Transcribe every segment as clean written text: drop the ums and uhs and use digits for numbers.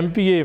MPA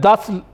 10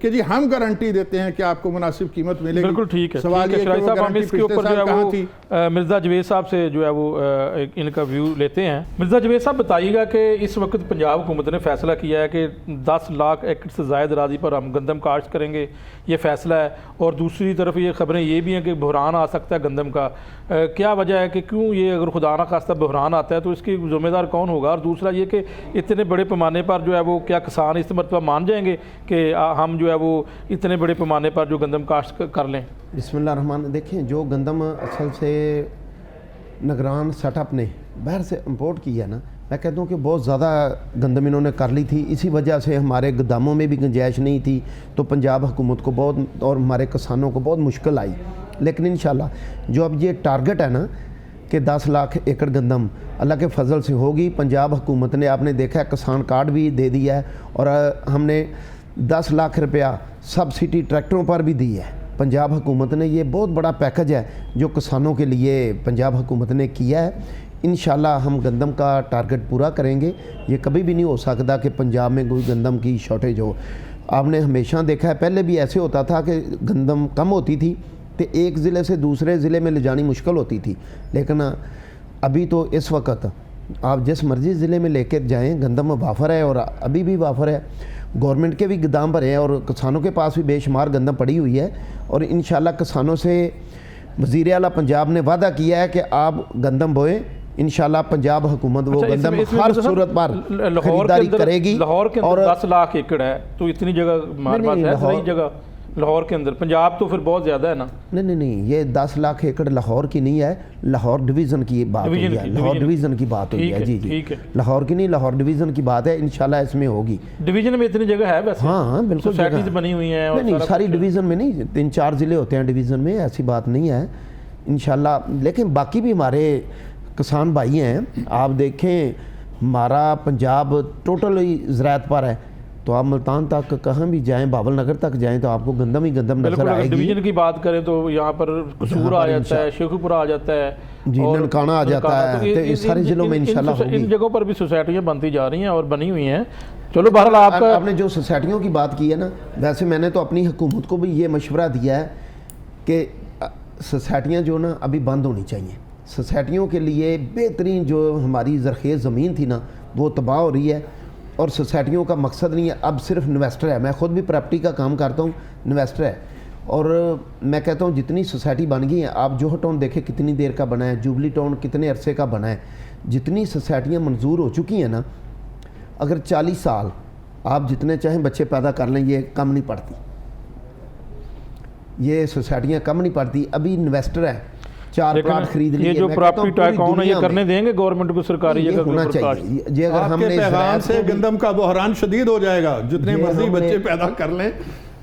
کہ جی ہم guarantee دیتے ہیں کہ آپ کو مناسب قیمت ملے گی. بالکل ٹھیک ہے. سوال یہ کہ وہ صاحب ہم گارنٹی اس کے اوپر پچھلے جو سال ہے کہاں تھی؟ وہ مرزا جوید صاحب سے جو ہے وہ ان کا ویو لیتے ہیں. مرزا جوید صاحب بتائیے گا کہ اس وقت پنجاب حکومت نے فیصلہ کیا ہے کہ 10 لاکھ ایکڑ سے زائد اراضی پر ہم گندم کاشت کریں گے, یہ فیصلہ ہے, اور دوسری طرف یہ خبریں یہ بھی ہیں کہ بحران آ سکتا ہے گندم کا. کیا وجہ ہے کہ کیوں یہ اگر خدا نہ خواستہ بحران آتا ہے تو اس کی ذمہ دار کون ہوگا؟ اور دوسرا یہ کہ اتنے بڑے پیمانے پر جو ہے وہ کیا کسان اس مرتبہ مان جائیں گے کہ ہم جو ہے وہ اتنے بڑے پیمانے پر جو گندم کاشت کر لیں؟ بسم اللہ الرحمن. دیکھیں جو گندم اصل سے نگران سیٹ اپ نے باہر سے امپورٹ کیا نا, میں کہتا ہوں کہ بہت زیادہ گندم انہوں نے کر لی تھی. اسی وجہ سے ہمارے گوداموں میں بھی گنجائش نہیں تھی, تو پنجاب حکومت کو بہت اور ہمارے کسانوں کو بہت مشکل آئی. لیکن انشاءاللہ جو اب یہ ٹارگٹ ہے نا کہ 10 لاکھ ایکڑ گندم اللہ کے فضل سے ہوگی. پنجاب حکومت نے آپ نے دیکھا ہے کسان کارڈ بھی دے دیا ہے, اور ہم نے 10 لاکھ روپیہ سبسڈی ٹریکٹروں پر بھی دی ہے. پنجاب حکومت نے یہ بہت بڑا پیکج ہے جو کسانوں کے لیے پنجاب حکومت نے کیا ہے. انشاءاللہ ہم گندم کا ٹارگٹ پورا کریں گے. یہ کبھی بھی نہیں ہو سکتا کہ پنجاب میں کوئی گندم کی شارٹیج ہو. آپ نے ہمیشہ دیکھا ہے پہلے بھی ایسے ہوتا تھا کہ گندم کم ہوتی تھی تو ایک ضلع سے دوسرے ضلع میں لے جانی مشکل ہوتی تھی. لیکن ابھی تو اس وقت آپ جس مرضی ضلع میں لے کے جائیں گندم وافر ہے, اور ابھی بھی وافر ہے. گورنمنٹ کے بھی گودام بھرے ہیں اور کسانوں کے پاس بھی بے شمار گندم پڑی ہوئی ہے. اور انشاءاللہ کسانوں سے وزیر اعلیٰ پنجاب نے وعدہ کیا ہے کہ آپ گندم بوئیں. انشاءاللہ پنجاب حکومت وہ گندم ہر صورت پر خریداری کرے گی. لاہور کے اندر 10 لاکھ ایکڑ ہے تو اتنی جگہ ہمارے پاس ہے صحیح جگہ لاہور کے اندر. پنجاب تو پھر بہت زیادہ ہے نا. نہیں, یہ 10 لاکھ ایکڑ لاہور کی نہیں ہے, لاہور ڈویژن کی بات ہوئی ہے. لاہور ڈویژن کی بات ہوئی ہے. جی لاہور کی نہیں, لاہور ڈویژن کی بات ہے. انشاءاللہ اس میں ہوگی. ڈویژن میں اتنی جگہ ہے ویسے؟ ہاں بالکل سوسائٹیز بنی ہوئی ہیں. نہیں ساری ڈویژن میں نہیں, 3-4 ضلع ہوتے ہیں ڈویژن میں, ایسی بات نہیں ہے انشاءاللہ. لیکن باقی بھی ہمارے کسان بھائی ہیں. آپ دیکھیں ہمارا پنجاب ٹوٹلی زراعت پر ہے, تو آپ ملتان تک کہاں بھی جائیں, بابل نگر تک جائیں تو آپ کو گندم ہی گندم نظر آئے گی. ڈویژن کی بات کریں تو یہاں پر قصور آ جاتا ہے, شیخوپورہ آ جاتا ہے, جی ننکانہ آ جاتا ہے. تو اس سارے ضلعوں میں انشاءاللہ ہوگی. ان جگہوں پر بھی سوسائٹیاں بنتی جا رھی ہیں اور بنی ہوئی ہیں. چلو بہرحال آپ نے جو سوسائٹیوں کی بات کی ہے نا, ویسے میں نے تو اپنی حکومت کو بھی یہ مشورہ دیا ہے کہ سوسائٹیاں جو نا ابھی بند ہونی چاہیے. سوسائٹیوں کے لیے بہترین جو ہماری زرخیز زمین تھی نا وہ تباہ ہو رہی ہے, اور سوسائٹیوں کا مقصد نہیں ہے اب صرف انویسٹر ہے. میں خود بھی پراپرٹی کا کام کرتا ہوں, انویسٹر ہے, اور میں کہتا ہوں جتنی سوسائٹی بن گئی ہیں, آپ جوہر ٹاؤن دیکھیں کتنی دیر کا بنا ہے, جوبلی ٹاؤن کتنے عرصے کا بنا ہے. جتنی سوسائٹیاں منظور ہو چکی ہیں نا, اگر 40 سال آپ جتنے چاہیں بچے پیدا کر لیں یہ کم نہیں پڑتی, یہ سوسائٹیاں کم نہیں پڑتی. ابھی انویسٹر ہے 4 پلاٹ خرید لیے. یہ جو پراپرٹی ٹائکون ہے یہ کرنے دیں گے گورنمنٹ کو سرکاری جگہ ہونا چاہیے. یہ اگر آپ ہم کے نے پیغام سے گندم کا بحران شدید ہو جائے گا, جتنے مرضی بچے پیدا کر لیں.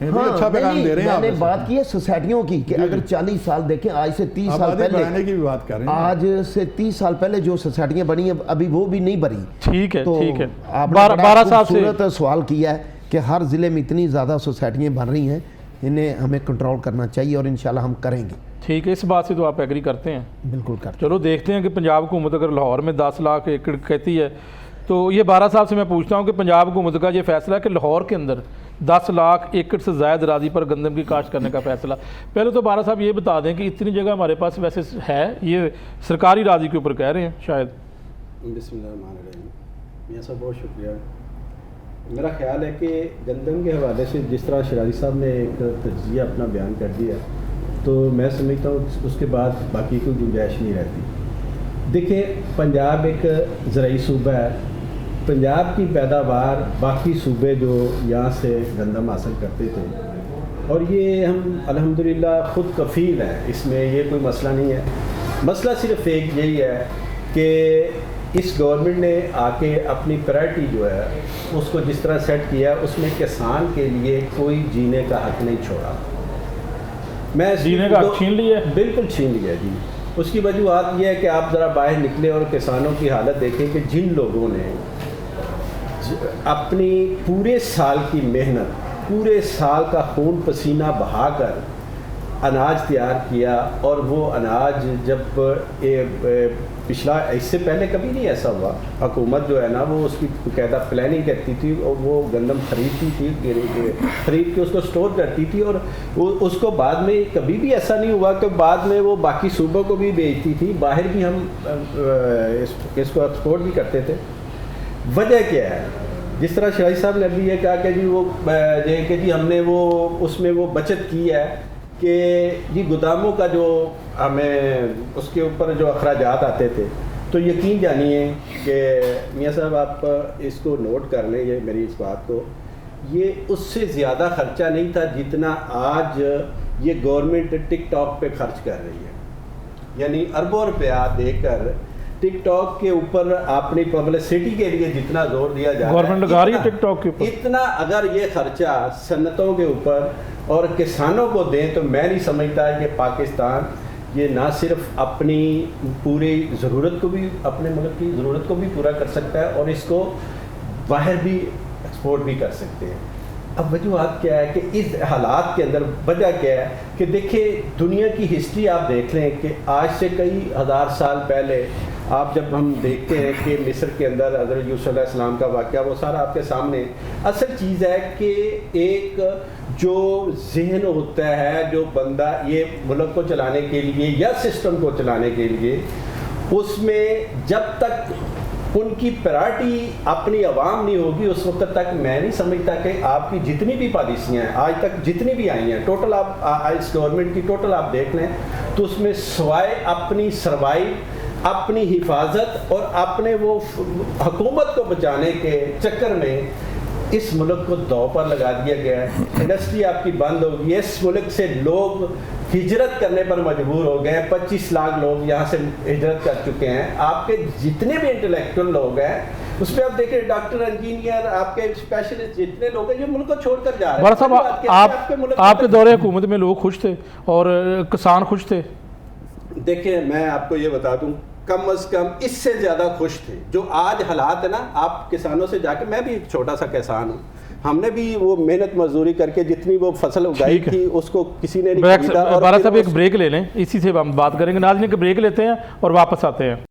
اچھا پیغام دے رہے ہیں. میں نے بات کی ہے سوسائٹیوں کی کہ اگر 40 سال دیکھیں, آج سے 30 سال پہلے کی بھی بات کر رہے ہیں, آج سے 30 سال پہلے جو سوسائٹیاں بنی ہیں ابھی وہ بھی نہیں بنی. ٹھیک ہے ٹھیک ہے. آپ نے 12 سال سے سوال کیا ہے کہ ہر ضلع میں اتنی زیادہ سوسائٹیاں بن رہی ہیں, انہیں ہمیں کنٹرول کرنا چاہیے اور انشاءاللہ ہم کریں گے. ٹھیک ہے, اس بات سے تو آپ ایگری کرتے ہیں؟ بالکل کرتے. چلو دیکھتے ہیں کہ پنجاب حکومت اگر لاہور میں 10 لاکھ ایکڑ کہتی ہے تو یہ 12 صاحب سے میں پوچھتا ہوں کہ پنجاب حکومت کا یہ فیصلہ ہے کہ لاہور کے اندر 10 لاکھ ایکڑ سے زائد اراضی پر گندم کی کاشت کرنے کا فیصلہ. پہلے تو 12 صاحب یہ بتا دیں کہ اتنی جگہ ہمارے پاس ویسے ہے, یہ سرکاری اراضی کے اوپر کہہ رہے ہیں شاید. بسم اللہ الرحمن الرحیم. میاں صاحب بہت شکریہ. میرا خیال ہے کہ گندم کے حوالے سے جس طرح شراری صاحب نے ایک تجزیہ اپنا بیان کر دیا تو میں سمجھتا ہوں اس کے بعد باقی کوئی گنجائش نہیں رہتی. دیکھیں پنجاب ایک زرعی صوبہ ہے. پنجاب کی پیداوار باقی صوبے جو یہاں سے گندم حاصل کرتے تھے, اور یہ ہم الحمدللہ خود کفیل ہیں, اس میں یہ کوئی مسئلہ نہیں ہے. مسئلہ صرف ایک یہی ہے کہ اس گورنمنٹ نے آ کے اپنی پرائرٹی جو ہے اس کو جس طرح سیٹ کیا اس میں کسان کے لیے کوئی جینے کا حق نہیں چھوڑا. میں جینے کا حق چھین لیا, بالکل چھین لیا جی. اس کی وجوہات یہ ہے کہ آپ ذرا باہر نکلے اور کسانوں کی حالت دیکھیں کہ جن لوگوں نے اپنی پورے سال کی محنت, پورے سال کا خون پسینہ بہا کر اناج تیار کیا، اور وہ اناج جب پچھلا اس سے پہلے کبھی نہیں ایسا ہوا، حکومت جو ہے نا وہ اس کی باقاعدہ پلاننگ کرتی تھی اور وہ گندم خریدتی تھی، خرید کے اس کو سٹور کرتی تھی، اور اس کو بعد میں کبھی بھی ایسا نہیں ہوا کہ بعد میں وہ باقی صوبوں کو بھی بیچتی تھی، باہر بھی ہم اس کو ایکسپورٹ بھی کرتے تھے۔ وجہ کیا ہے؟ جس طرح شاہی صاحب نے ابھی یہ کہا کہ جی ہم نے وہ اس میں وہ بچت کی ہے کہ جی گوداموں کا جو ہمیں اس کے اوپر جو اخراجات آتے تھے، تو یقین جانیے کہ میاں صاحب آپ اس کو نوٹ کر لیں، یہ میری اس بات کو، یہ اس سے زیادہ خرچہ نہیں تھا جتنا آج یہ گورنمنٹ ٹک ٹاک پہ خرچ کر رہی ہے، یعنی اربوں روپیہ دے کر ٹک ٹاک کے اوپر اپنی پبلسٹی کے لیے جتنا زور دیا جا رہا ہے، گورنمنٹ لگا رہی ہے ٹک ٹاک کے اوپر، اتنا اگر یہ خرچہ صنعتوں کے اوپر اور کسانوں کو دیں تو میں نہیں سمجھتا کہ پاکستان یہ نہ صرف اپنی پوری ضرورت کو بھی، اپنے ملک کی ضرورت کو بھی پورا کر سکتا ہے اور اس کو باہر بھی ایکسپورٹ بھی کر سکتے ہیں۔ اب وجوہات کیا ہے کہ اس حالات کے اندر وجہ کیا ہے کہ دیکھیں دنیا کی ہسٹری آپ دیکھ لیں کہ آج سے کئی ہزار سال پہلے آپ جب ہم دیکھتے ہیں کہ مصر کے اندر حضرت یوسف علیہ السلام کا واقعہ وہ سارا آپ کے سامنے، اصل چیز ہے کہ ایک جو ذہن ہوتا ہے جو بندہ یہ ملک کو چلانے کے لیے یا سسٹم کو چلانے کے لیے، اس میں جب تک ان کی پرائرٹی اپنی عوام نہیں ہوگی اس وقت تک میں نہیں سمجھتا کہ آپ کی جتنی بھی پالیسیاں ہیں آج تک جتنی بھی آئی ہیں ٹوٹل آپ اس گورنمنٹ کی ٹوٹل آپ دیکھ لیں تو اس میں سوائے اپنی سروائیو، اپنی حفاظت اور اپنے وہ حکومت کو بچانے کے چکر میں اس ملک کو دو پر لگا دیا گیا ہے۔ انڈسٹری آپ کی بند ہوگی، اس ملک سے لوگ ہجرت کرنے پر مجبور ہو گئے، 25 لاکھ لوگ یہاں سے ہجرت کر چکے ہیں۔ آپ کے جتنے بھی انٹلیکچوئل لوگ ہیں اس پہ آپ دیکھیں ڈاکٹر، انجینئر، آپ کے اسپیشلسٹ جتنے لوگ ہیں یہ ملک کو چھوڑ کر جا رہے ہیں۔ بڑا صاحب آپ کے دور حکومت میں لوگ خوش تھے اور کسان خوش تھے؟ دیکھیں میں آپ کو یہ بتا دوں کم از کم اس سے زیادہ خوش تھے جو آج حالات ہے نا۔ آپ کسانوں سے جا کے، میں بھی ایک چھوٹا سا کسان ہوں، ہم نے بھی وہ محنت مزدوری کر کے جتنی وہ فصل اگائی تھی اس کو کسی نے نہیں خریدا۔ اور بارہ صاحب ایک بریک لے لیں، اسی سے ہم بات کریں گے۔ ناظرین ایک بریک لیتے ہیں اور واپس آتے ہیں۔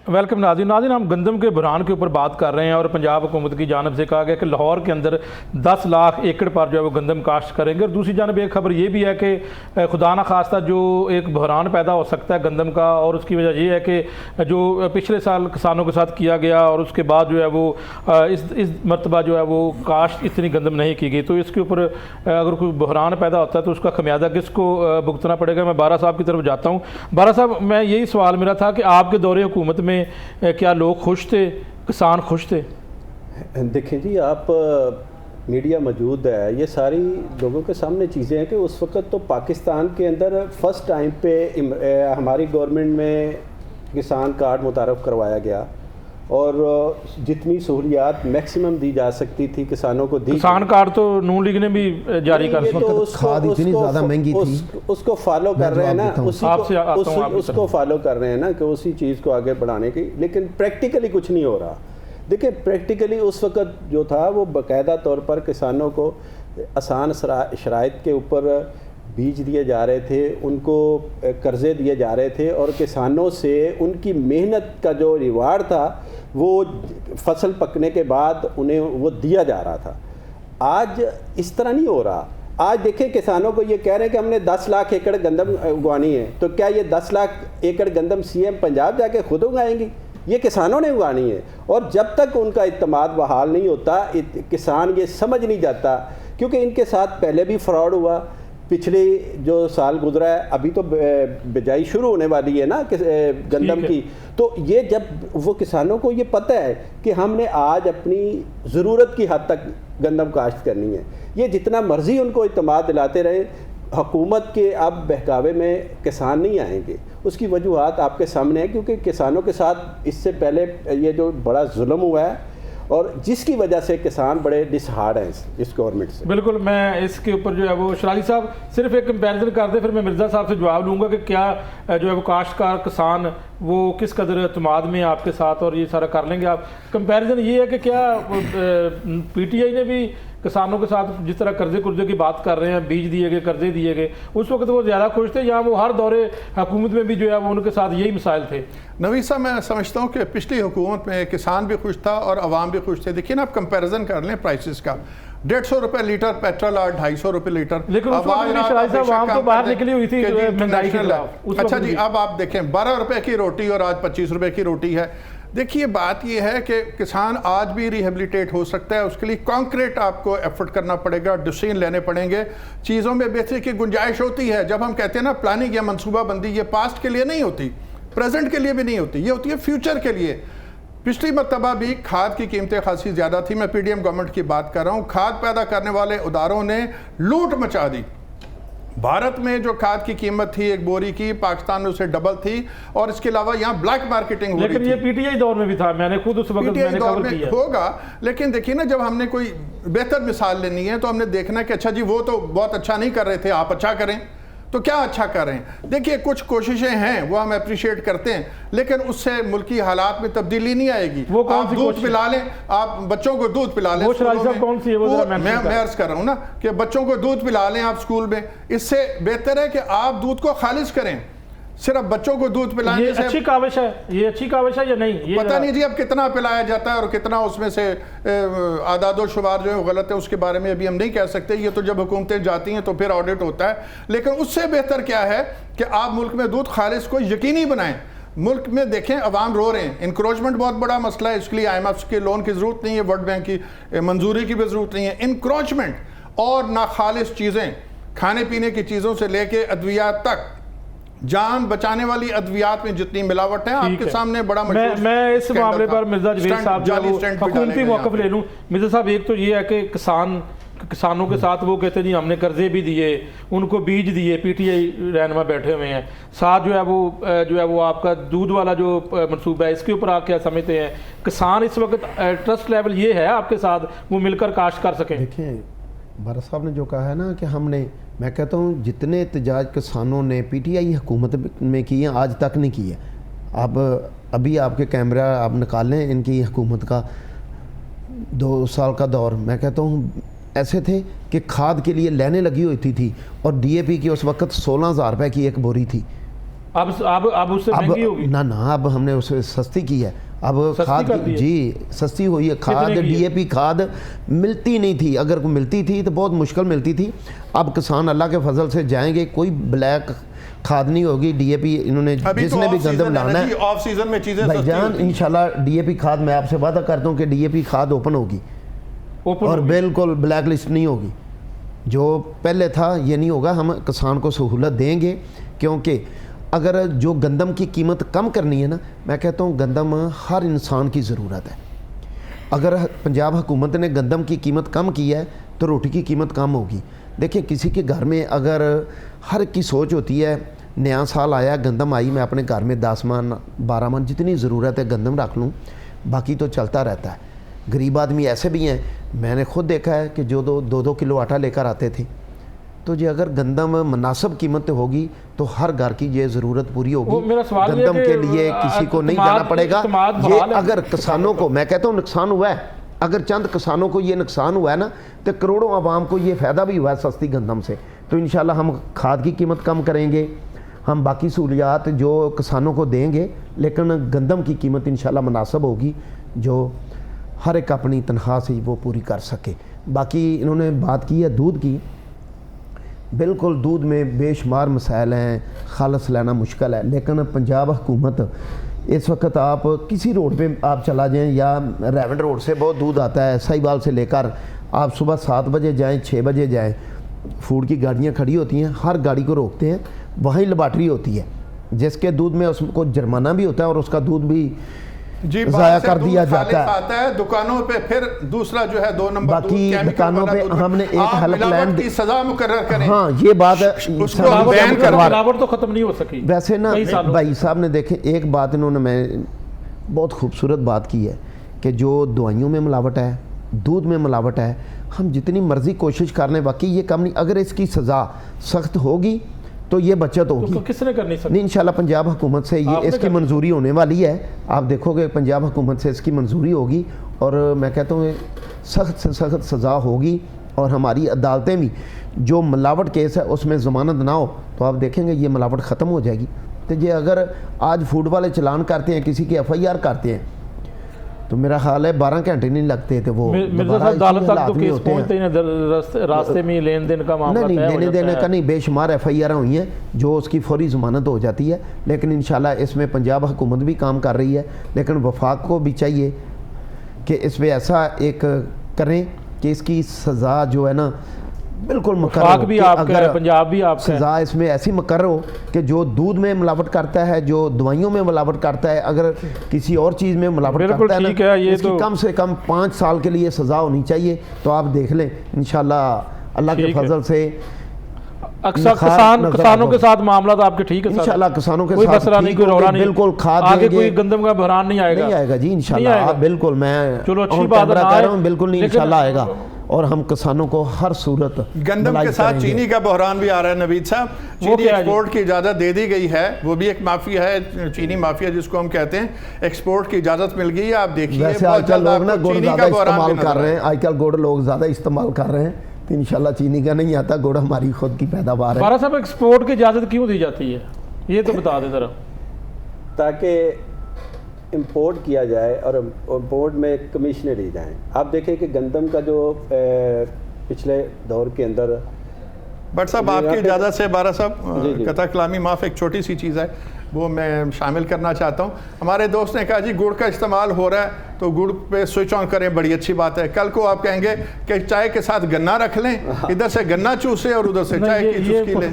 ویلکم ناظرین، ہم گندم کے بحران کے اوپر بات کر رہے ہیں اور پنجاب حکومت کی جانب سے کہا گیا کہ لاہور کے اندر 10 لاکھ ایکڑ پر جو ہے وہ گندم کاشت کریں گے، اور دوسری جانب ایک خبر یہ بھی ہے کہ خدا نہ خواستہ جو ایک بحران پیدا ہو سکتا ہے گندم کا، اور اس کی وجہ یہ ہے کہ جو پچھلے سال کسانوں کے ساتھ کیا گیا اور اس کے بعد جو ہے وہ اس مرتبہ جو ہے وہ کاشت اتنی گندم نہیں کی گئی، تو اس کے اوپر اگر کوئی بحران پیدا ہوتا ہے تو اس کا خمیازہ کس کو بھگتنا پڑے گا؟ میں بارہ صاحب کی طرف جاتا ہوں۔ بارہ صاحب، میں یہی سوال میرا تھا کہ آپ کے دور حکومت میں کیا لوگ خوش تھے، کسان خوش تھے؟ دیکھیں جی، آپ میڈیا موجود ہے، یہ ساری لوگوں کے سامنے چیزیں ہیں کہ اس وقت تو پاکستان کے اندر فرسٹ ٹائم پہ ہماری گورنمنٹ میں کسان کارڈ متعارف کروایا گیا اور جتنی سہولیات میکسیمم دی جا سکتی تھی کسانوں کو دی۔ کسان کارڈ تو نون لیگ نے بھی جاری کر کھاد اتنی زیادہ مہنگی تھی، اس کو فالو کر رہے ہیں نا، اس کو فالو کر رہے ہیں نا کہ اسی چیز کو آگے بڑھانے کی، لیکن پریکٹیکلی کچھ نہیں ہو رہا۔ دیکھیں پریکٹیکلی اس وقت جو تھا وہ باقاعدہ طور پر کسانوں کو آسان شرائط کے اوپر بیج دیے جا رہے تھے، ان کو قرضے دیے جا رہے تھے، اور کسانوں سے ان کی محنت کا جو ریوارڈ تھا وہ فصل پکنے کے بعد انہیں وہ دیا جا رہا تھا۔ آج اس طرح نہیں ہو رہا۔ آج دیکھیں کسانوں کو یہ کہہ رہے ہیں کہ ہم نے 10 لاکھ ایکڑ گندم اگوانی ہے، تو کیا یہ 10 لاکھ ایکڑ گندم سی ایم پنجاب جا کے خود اگائیں گی؟ یہ کسانوں نے اگانی ہے، اور جب تک ان کا اعتماد بحال نہیں ہوتا کسان یہ سمجھ نہیں جاتا، کیونکہ ان کے ساتھ پہلے بھی فراڈ ہوا، پچھلے جو سال گزرا ہے، ابھی تو بجائی شروع ہونے والی ہے نا گندم کی، تو یہ جب وہ کسانوں کو یہ پتہ ہے کہ ہم نے آج اپنی ضرورت کی حد تک گندم کاشت کرنی ہے، یہ جتنا مرضی ان کو اعتماد دلاتے رہے، حکومت کے اب بہکاوے میں کسان نہیں آئیں گے۔ اس کی وجوہات آپ کے سامنے ہیں، کیونکہ کسانوں کے ساتھ اس سے پہلے یہ جو بڑا ظلم ہوا ہے اور جس کی وجہ سے کسان بڑے ڈسہارڈ ہیں اس گورنمنٹ سے. بالکل. میں اس کے اوپر جو ہے وہ شراری صاحب صرف ایک کمپیریزن کر دیں, پھر میں مرزا صاحب سے جواب لوں گا کہ کیا جو ہے وہ کاشتکار کسان وہ کس قدر اعتماد میں آپ کے ساتھ, اور یہ سارا کر لیں گے آپ. کمپیریزن یہ ہے کہ کیا پی ٹی آئی نے بھی کسانوں کے ساتھ جس طرح قرضے کی بات کر رہے ہیں, بیج دیے گئے, قرضے دیے گئے, اس وقت وہ زیادہ خوش تھے, یا وہ ہر دور حکومت میں بھی جو ہے وہ ان کے ساتھ یہی مسائل تھے؟ نوید صاحب میں سمجھتا ہوں کہ پچھلی حکومت میں کسان بھی خوش تھا اور عوام بھی خوش تھے. دیکھیے نا, آپ کمپیریزن کر لیں پرائسز کا, 150 روپے لیٹر پیٹرول اور 250 روپے لیٹر. لیکن اس وقت بھی شرائط صاحب عوام تو باہر نکلی ہوئی تھی مہنگائی کے خلاف. اچھا جی, اب آپ دیکھیں 12 روپے کی روٹی اور آج 25 روپے کی روٹی ہے. دیکھیے بات یہ ہے کہ کسان آج بھی ریہیبلیٹیٹ ہو سکتا ہے, اس کے لیے کانکریٹ آپ کو ایفرٹ کرنا پڑے گا, ڈسین لینے پڑیں گے, چیزوں میں بہتری کی گنجائش ہوتی ہے. جب ہم کہتے ہیں نا پلاننگ یا منصوبہ بندی, یہ پاسٹ کے لیے نہیں ہوتی, پریزنٹ کے لیے بھی نہیں ہوتی, یہ ہوتی ہے فیوچر کے لیے. پچھلی مرتبہ بھی کھاد کی قیمتیں خاصی زیادہ تھی, میں پی ڈی ایم گورنمنٹ کی بات کر رہا ہوں. کھاد پیدا کرنے والے اداروں نے لوٹ مچا دی. بھارت میں جو کھاد کی قیمت تھی ایک بوری کی, پاکستان میں اسے ڈبل تھی, اور اس کے علاوہ یہاں بلیک مارکیٹنگ ہو رہی تھی. لیکن یہ پی ٹی آئی دور میں بھی تھا, میں نے خود اس وقت میں نے کور کیا ہوگا. لیکن دیکھیے نا, جب ہم نے کوئی بہتر مثال لینی ہے تو ہم نے دیکھنا کہ اچھا جی وہ تو بہت اچھا نہیں کر رہے تھے, آپ اچھا کریں. تو کیا اچھا کر رہے ہیں؟ دیکھیے کچھ کوششیں ہیں وہ ہم اپریشیٹ کرتے ہیں, لیکن اس سے ملکی حالات میں تبدیلی نہیں آئے گی. آپ دودھ پلا لیں, آپ بچوں کو دودھ پلا لیں. میں عرض کر رہا ہوں نا کہ بچوں کو دودھ پلا لیں آپ اسکول میں, اس سے بہتر ہے کہ آپ دودھ کو خالص کریں. صرف بچوں کو دودھ پلانے سے اچھی کاوش ہے, یہ اچھی کاوش ہے یا نہیں پتہ نہیں جی. اب کتنا پلایا جاتا ہے اور کتنا اس میں سے اعداد و شمار جو ہے غلط ہے, اس کے بارے میں ابھی ہم نہیں کہہ سکتے. یہ تو جب حکومتیں جاتی ہیں تو پھر آڈٹ ہوتا ہے. لیکن اس سے بہتر کیا ہے کہ آپ ملک میں دودھ خالص کو یقینی بنائیں. ملک میں دیکھیں عوام رو رہے ہیں, انکروچمنٹ بہت بڑا مسئلہ ہے, اس کے لیے آئی ایم ایف کے لون کی ضرورت نہیں ہے, ورلڈ بینک کی منظوری کی بھی ضرورت نہیں ہے. انکروچمنٹ اور ناخالص چیزیں, کھانے پینے کی چیزوں سے لے کے ادویات تک, جان بچانے والی ادویات میں جتنی ملاوٹ ہے, آپ کے سامنے بڑا مشہور. میں اس معاملے پر مرزا جوید صاحب جو حکومتی موقف لے لوں. مرزا صاحب ایک تو یہ ہے کہ کسانوں کے ساتھ وہ کہتے ہیں جی ہم نے قرضے بھی دیے, ان کو بیج دیے, پی ٹی آئی رہنما بیٹھے ہوئے ہیں ساتھ, جو ہے وہ آپ کا دودھ والا جو منصوبہ ہے اس کے اوپر آپ کیا سمجھتے ہیں؟ کسان اس وقت ٹرسٹ لیول یہ ہے آپ کے ساتھ وہ مل کر کاشت کر سکیں؟ دیکھیں بھارت صاحب نے جو کہا ہے نا کہ ہم نے, میں کہتا ہوں جتنے احتجاج کسانوں نے پی ٹی آئی حکومت میں کیے ہیں آج تک نہیں کیے. اب ابھی آپ کے کیمرہ آپ نکال لیں ان کی حکومت کا 2 سال کا دور, میں کہتا ہوں ایسے تھے کہ کھاد کے لیے لائنیں لگی ہوئی تھی, اور ڈی اے پی کی اس وقت 16,000 روپے کی ایک بوری تھی. اب اس سے مہنگی ہوگی نہ اب ہم نے اسے سستی کی ہے. اب کھاد جی سستی ہوئی ہے. کھاد ڈی اے پی کھاد ملتی نہیں تھی, اگر ملتی تھی تو بہت مشکل ملتی تھی. اب کسان اللہ کے فضل سے جائیں گے, کوئی بلیک کھاد نہیں ہوگی. ڈی اے پی انہوں نے جس نے بھی گندم لانا ہے آف سیزن میں چیزیں بھائی جان, انشاءاللہ ڈی اے پی کھاد میں آپ سے وعدہ کرتا ہوں کہ ڈی اے پی کھاد اوپن ہوگی اور بالکل بلیک لسٹ نہیں ہوگی. جو پہلے تھا یہ نہیں ہوگا. ہم کسان کو سہولت دیں گے, کیونکہ اگر جو گندم کی قیمت کم کرنی ہے نا, میں کہتا ہوں گندم ہر انسان کی ضرورت ہے. اگر پنجاب حکومت نے گندم کی قیمت کم کی ہے تو روٹی کی قیمت کم ہوگی. دیکھیں کسی کے گھر میں اگر ہر کی سوچ ہوتی ہے نیا سال آیا گندم آئی, میں اپنے گھر میں 10 من 12 من جتنی ضرورت ہے گندم رکھ لوں, باقی تو چلتا رہتا ہے. غریب آدمی ایسے بھی ہیں, میں نے خود دیکھا ہے کہ جو 2 کلو آٹا لے کر آتے تھے. تو جی اگر گندم مناسب قیمت ہوگی تو ہر گھر کی یہ ضرورت پوری ہوگی. گندم کے لیے کسی کو نہیں جانا پڑے گا. یہ اگر کسانوں کو, میں کہتا ہوں نقصان ہوا ہے, اگر چند کسانوں کو یہ نقصان ہوا ہے نا, تو کروڑوں عوام کو یہ فائدہ بھی ہوا ہے سستی گندم سے. تو انشاءاللہ ہم کھاد کی قیمت کم کریں گے, ہم باقی سہولیات جو کسانوں کو دیں گے, لیکن گندم کی قیمت انشاءاللہ مناسب ہوگی جو ہر ایک اپنی تنخواہ سے وہ پوری کر سکے. باقی انہوں نے بات کی ہے دودھ کی, بالکل دودھ میں بے شمار مسائل ہیں, خالص لینا مشکل ہے. لیکن پنجاب حکومت اس وقت آپ کسی روڈ پہ آپ چلا جائیں, یا ریونڈ روڈ سے بہت دودھ آتا ہے, سہیوال سے لے کر آپ صبح 7 بجے جائیں 6 بجے جائیں, فوڈ کی گاڑیاں کھڑی ہوتی ہیں, ہر گاڑی کو روکتے ہیں, وہیں لیبارٹری ہوتی ہے جس کے دودھ میں اس کو جرمانہ بھی ہوتا ہے اور اس کا دودھ بھی ضائع کر دیا جاتا ہے. دکانوں پہ پھر دوسرا جو ہے 2 نمبر باقی دکانوں پہ ہم نے ایک ہیلپ لائن کی سزا مقرر کریں. ہاں یہ بات ملاوٹ تو ختم نہیں ہو سکی. ویسے نا بھائی صاحب نے دیکھیں ایک بات انہوں نے میں بہت خوبصورت بات کی ہے کہ جو دوائیوں میں ملاوٹ ہے، دودھ میں ملاوٹ ہے، ہم جتنی مرضی کوشش کر لیں واقعی یہ کم نہیں. اگر اس کی سزا سخت ہوگی تو یہ بچت ہوگی. تو کس نے کرنی سکتا؟ نہیں انشاءاللہ پنجاب حکومت سے یہ اس کی منظوری ہونے والی ہے. آپ دیکھو گے پنجاب حکومت سے اس کی منظوری ہوگی اور میں کہتا ہوں سخت سے سخت سزا ہوگی. اور ہماری عدالتیں بھی جو ملاوٹ کیس ہے اس میں ضمانت نہ ہو تو آپ دیکھیں گے یہ ملاوٹ ختم ہو جائے گی. تو یہ اگر آج فوڈ والے چلان کرتے ہیں، کسی کی FIR کرتے ہیں تو میرا خیال ہے 12 گھنٹے نہیں لگتے تھے وہ مرزا صاحب عدالت تک تو کیس پہنچتے ہیں، راستے میں لین دین کا معاملہ نہیں لینے دینے کا نہیں، بے شمار FIR ہوئی ہیں جو اس کی فوری ضمانت ہو جاتی ہے. لیکن انشاءاللہ اس میں پنجاب حکومت بھی کام کر رہی ہے، لیکن وفاق کو بھی چاہیے کہ اس پہ ایسا ایک کریں کہ اس کی سزا جو ہے نا بالکل مقرر ہو. بھی آپ کا ہے، پنجاب بھی آپ کا ہے. سزا اس میں ایسی مقرر ہو کہ جو دودھ میں ملاوٹ کرتا ہے، جو دوائیوں میں ملاوٹ کرتا ہے، اگر کسی اور چیز میں ملاوٹ کرتا ہے نا اس کی کم سے کم 5 سال کے لیے سزا ہونی چاہیے. تو آپ دیکھ لیں انشاءاللہ اللہ کے فضل سے کسانوں کے ساتھ معاملات آپ کے ٹھیک ہے انشاءاللہ. کسانوں کے کوئی ساتھ مسئلہ نہیں، کوئی رولا نہیں، بالکل کھاد آگے کوئی گندم کا بحران نہیں آئے گا. نہیں آئے گا جی انشاءاللہ. بالکل میں چلو اچھی بات ہے، کہہ رہا ہوں بالکل نہیں انشاءاللہ آئے گا. اور ہم کسانوں کو ہر صورت گندم کے ساتھ چینی کا بحران بھی آ رہا ہے نوید صاحب. چینی ایکسپورٹ کی اجازت دے دی گئی ہے، وہ بھی ایک مافیا ہے، چینی مافیا جس کو ہم کہتے ہیں. ایکسپورٹ کی اجازت مل گئی ہے. آپ دیکھیے ویسے آج کل لوگ نا گڑ زیادہ استعمال کر رہے ہیں، آج کل گڑ لوگ زیادہ استعمال کر رہے ہیں. تو انشاءاللہ چینی کا نہیں آتا، گڑ ہماری خود کی پیداوار ہے. بارہ صاحب ایکسپورٹ کی اجازت کیوں دی جاتی ہے یہ تو بتا دیں ذرا. تاکہ امپورٹ کیا جائے اور امپورٹ میں کمیشنیں لی جائیں. آپ دیکھیں کہ گندم کا جو پچھلے دور کے اندر بٹ صاحب آپ کی اجازت سے بارہ صاحب قطع کلامی معاف، ایک چھوٹی سی چیز ہے وہ میں شامل کرنا چاہتا ہوں. ہمارے دوست نے کہا جی گڑ کا استعمال ہو رہا ہے تو گڑ پہ سوئچ آن کریں، بڑی اچھی بات ہے. کل کو آپ کہیں گے کہ چائے کے ساتھ گنا رکھ لیں، ادھر سے گنا چوسے اور ادھر سے چائے کی چسکی لیں.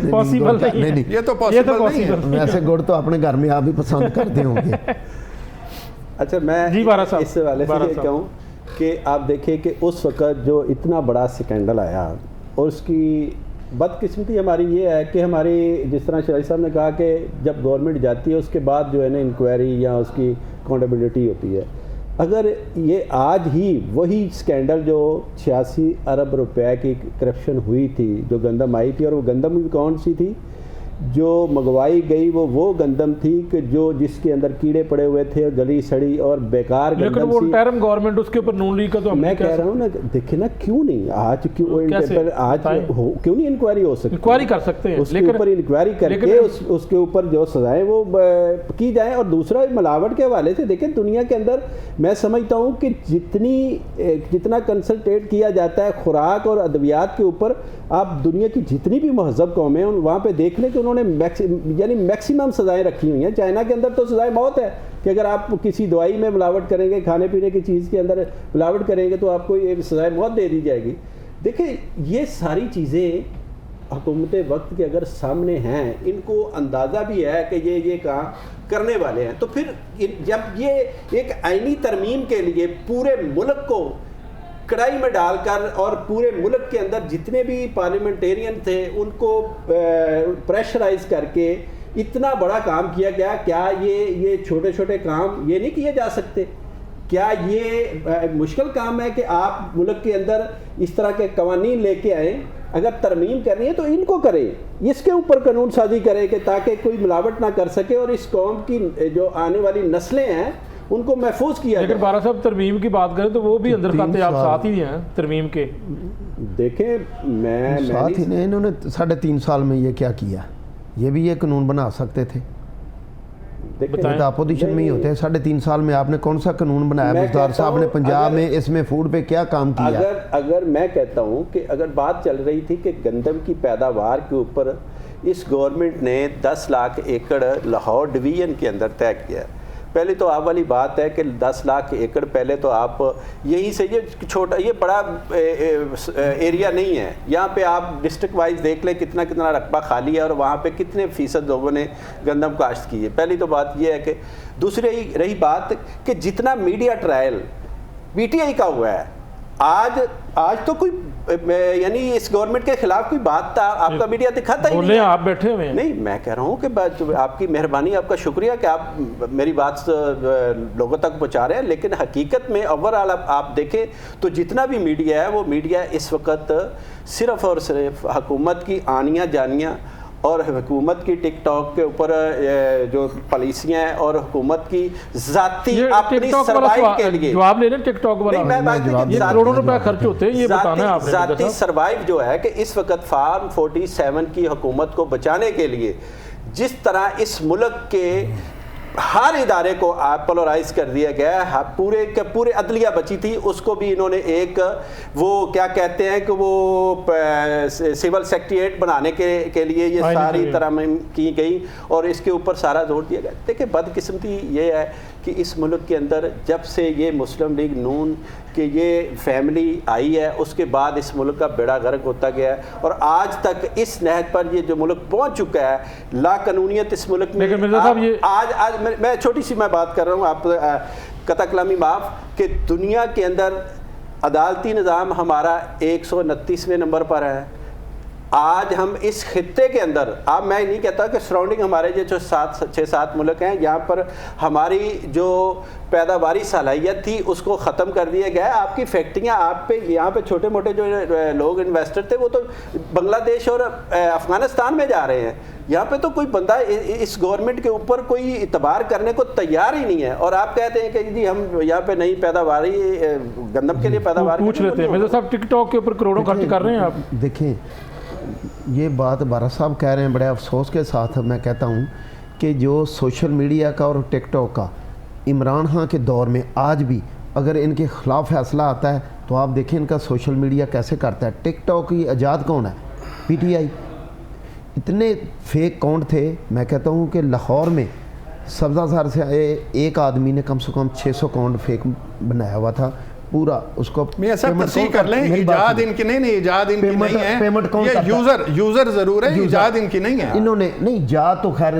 یہ تو پاسبل نہیں ہے. ویسے گڑ تو اپنے گھر میں آپ بھی پسند کرتے ہوں گے. اچھا میں اس حوالے سے یہ کہوں کہ آپ دیکھیں کہ اس وقت جو اتنا بڑا سکینڈل آیا اور اس کی بدقسمتی ہماری یہ ہے کہ ہماری جس طرح شاہی صاحب نے کہا کہ جب گورنمنٹ جاتی ہے اس کے بعد جو ہے نا انکوائری یا اس کی اکاؤنٹیبلٹی ہوتی ہے. اگر یہ آج ہی وہی سکینڈل جو 86 ارب روپے کی کرپشن ہوئی تھی، جو گندم آئی تھی، اور وہ گندم بھی کون سی تھی جو منگوائی گئی، وہ گندم تھی کہ جو جس کے اندر کیڑے پڑے ہوئے تھے، گلی سڑی اور بیکار گندم. لیکن وہ ٹرم گورنمنٹ اس کے اوپر نون لیگ کا تو میں کہہ رہا ہوں نا، دیکھیں نا کیوں نہیں آج کیوں نہیں انکوائری ہو سکتی؟ انکوائری کر سکتے ہیں، اس کے اوپر انکوائری کر کے اس کے اوپر جو سزائیں وہ کی جائیں. اور دوسرا ملاوٹ کے حوالے سے دیکھیں دنیا کے اندر میں سمجھتا ہوں کہ جتنا کنسنٹریٹ کیا جاتا ہے خوراک اور ادویات کے اوپر، آپ دنیا کی جتنی بھی مہذب قومیں ہیں وہاں پہ دیکھ لیں کہ انہوں نے میکسیمم سزائیں رکھی ہوئی ہیں. چائنا کے اندر تو سزائیں بہت ہے کہ اگر آپ کسی دوائی میں ملاوٹ کریں گے، کھانے پینے کی چیز کے اندر ملاوٹ کریں گے تو آپ کو یہ سزائیں بہت دے دی جائے گی. دیکھیں یہ ساری چیزیں حکومت وقت کے اگر سامنے ہیں، ان کو اندازہ بھی ہے کہ یہ کام کرنے والے ہیں، تو پھر جب یہ ایک آئینی ترمیم کے لیے پورے ملک کو کڑائی میں ڈال کر اور پورے ملک کے اندر جتنے بھی پارلیمنٹیرین تھے ان کو پریشرائز کر کے اتنا بڑا کام کیا گیا، کیا یہ چھوٹے چھوٹے کام یہ نہیں کیے جا سکتے؟ کیا یہ مشکل کام ہے کہ آپ ملک کے اندر اس طرح کے قوانین لے کے آئیں؟ اگر ترمیم کرنی ہے تو ان کو کریں، اس کے اوپر قانون سازی کریں کہ تاکہ کوئی ملاوٹ نہ کر سکے اور اس قوم کی جو آنے والی نسلیں ہیں ان کو محفوظ کیا جائے. اگر بارہ صاحب ترمیم کی بات کریں تو وہ بھی اندر خاتے آپ ساتھ ہی ہیں ترمیم کے. دیکھیں میں ساتھ ہی نے انہوں نے 3.5 سال میں یہ کیا کیا؟ یہ بھی یہ قانون بنا سکتے تھے. دیکھیں اپوزیشن میں ہی ہوتے ہیں. 3.5 سال میں آپ نے کون سا قانون بنایا؟ مزدار صاحب نے پنجاب میں اس میں فوڈ پہ کیا کام کیا؟ اگر میں کہتا ہوں کہ اگر بات چل رہی تھی کہ گندم کی پیداوار کے اوپر اس گورنمنٹ نے 10 لاکھ ایکڑ لاہور ڈویژن کے اندر طے کیا. پہلے تو آپ والی بات ہے کہ 10 لاکھ ایکڑ پہلے تو آپ یہیں سے یہ چھوٹا یہ بڑا ایریا نہیں ہے. یہاں پہ آپ ڈسٹرکٹ وائز دیکھ لیں کتنا رقبہ خالی ہے اور وہاں پہ کتنے فیصد لوگوں نے گندم کاشت کی ہے. پہلی تو بات یہ ہے کہ دوسری رہی بات کہ جتنا میڈیا ٹرائل PTI کا ہوا ہے، آج تو کوئی یعنی اس گورنمنٹ کے خلاف کوئی بات آپ کا میڈیا دکھاتا ہی نہیں بولیں آپ بیٹھے ہوئے ہیں. نہیں میں کہہ رہا ہوں کہ آپ کی مہربانی, آپ کا شکریہ کہ آپ میری بات لوگوں تک پہنچا رہے ہیں, لیکن حقیقت میں اوورآل آپ دیکھیں تو جتنا بھی میڈیا ہے وہ میڈیا اس وقت صرف اور صرف حکومت کی آنیاں جانیاں اور حکومت کی ٹک ٹاک کے اوپر جو پالیسیاں ہیں اور حکومت کی ذاتی اپنی سروائیو کے لیے جواب لے لیں. ٹک ٹاک والا یہ کروڑوں روپے خرچ ہوتے ہیں, یہ بتانا ہے آپ نے. ذاتی سروائیو جو ہے کہ اس وقت فارم 47 کی حکومت کو بچانے کے لیے جس طرح اس ملک کے ہر ادارے کو پولرائز کر دیا گیا ہے, پورے کے پورے عدلیہ بچی تھی اس کو بھی انہوں نے ایک وہ کیا کہتے ہیں کہ وہ سول سیکریٹریٹ بنانے کے لیے یہ ساری ترامیم کی گئی اور اس کے اوپر سارا زور دیا گیا. دیکھیں بدقسمتی یہ ہے کہ اس ملک کے اندر جب سے یہ مسلم لیگ نون کہ یہ فیملی آئی ہے اس کے بعد اس ملک کا بیڑا غرق ہوتا گیا ہے, اور آج تک اس نہج پر یہ جو ملک پہنچ چکا ہے, لا قانونیت اس ملک میں. آج میں چھوٹی سی میں بات کر رہا ہوں, آپ قطع کلامی معاف, کہ دنیا کے اندر عدالتی نظام ہمارا 129ویں نمبر پر ہے. آج ہم اس خطے کے اندر, اب میں نہیں کہتا کہ سراؤنڈنگ ہمارے جو 6-7 ملک ہیں یہاں پر ہماری جو پیداواری صلاحیت تھی اس کو ختم کر دیا گیا ہے. آپ کی فیکٹریاں آپ پہ یہاں پہ چھوٹے موٹے جو لوگ انویسٹر تھے وہ تو بنگلہ دیش اور افغانستان میں جا رہے ہیں. یہاں پہ تو کوئی بندہ اس گورنمنٹ کے اوپر کوئی اعتبار کرنے کو تیار ہی نہیں ہے, اور آپ کہتے ہیں کہ جی ہم یہاں پہ نئی پیداواری گندم کے لیے پیداوار پوچھ لیتے ہیں. مرزا صاحب ٹک ٹاک کے اوپر کروڑوں خرچ کر رہے ہیں آپ. دیکھیں یہ بات بارہ صاحب کہہ رہے ہیں, بڑے افسوس کے ساتھ میں کہتا ہوں کہ جو سوشل میڈیا کا اور ٹک ٹاک کا عمران خان کے دور میں آج بھی اگر ان کے خلاف فیصلہ آتا ہے تو آپ دیکھیں ان کا سوشل میڈیا کیسے کرتا ہے. ٹک ٹاک کی ایجاد کون ہے؟ P T I. اتنے فیک اکاؤنٹ تھے, میں کہتا ہوں کہ لاہور میں سبزہ زار سے ایک آدمی نے کم سے کم 600 اکاؤنٹ فیک بنایا ہوا تھا پورا. اس کو میں ایسا تصحیح کر لیں, ایجاد ان کی نہیں, ایجاد ان کی نہیں ہے, یہ یوزر ضرور ہے, ایجاد ان کی نہیں ہے. انہوں نے نہیں, ایجاد تو خیر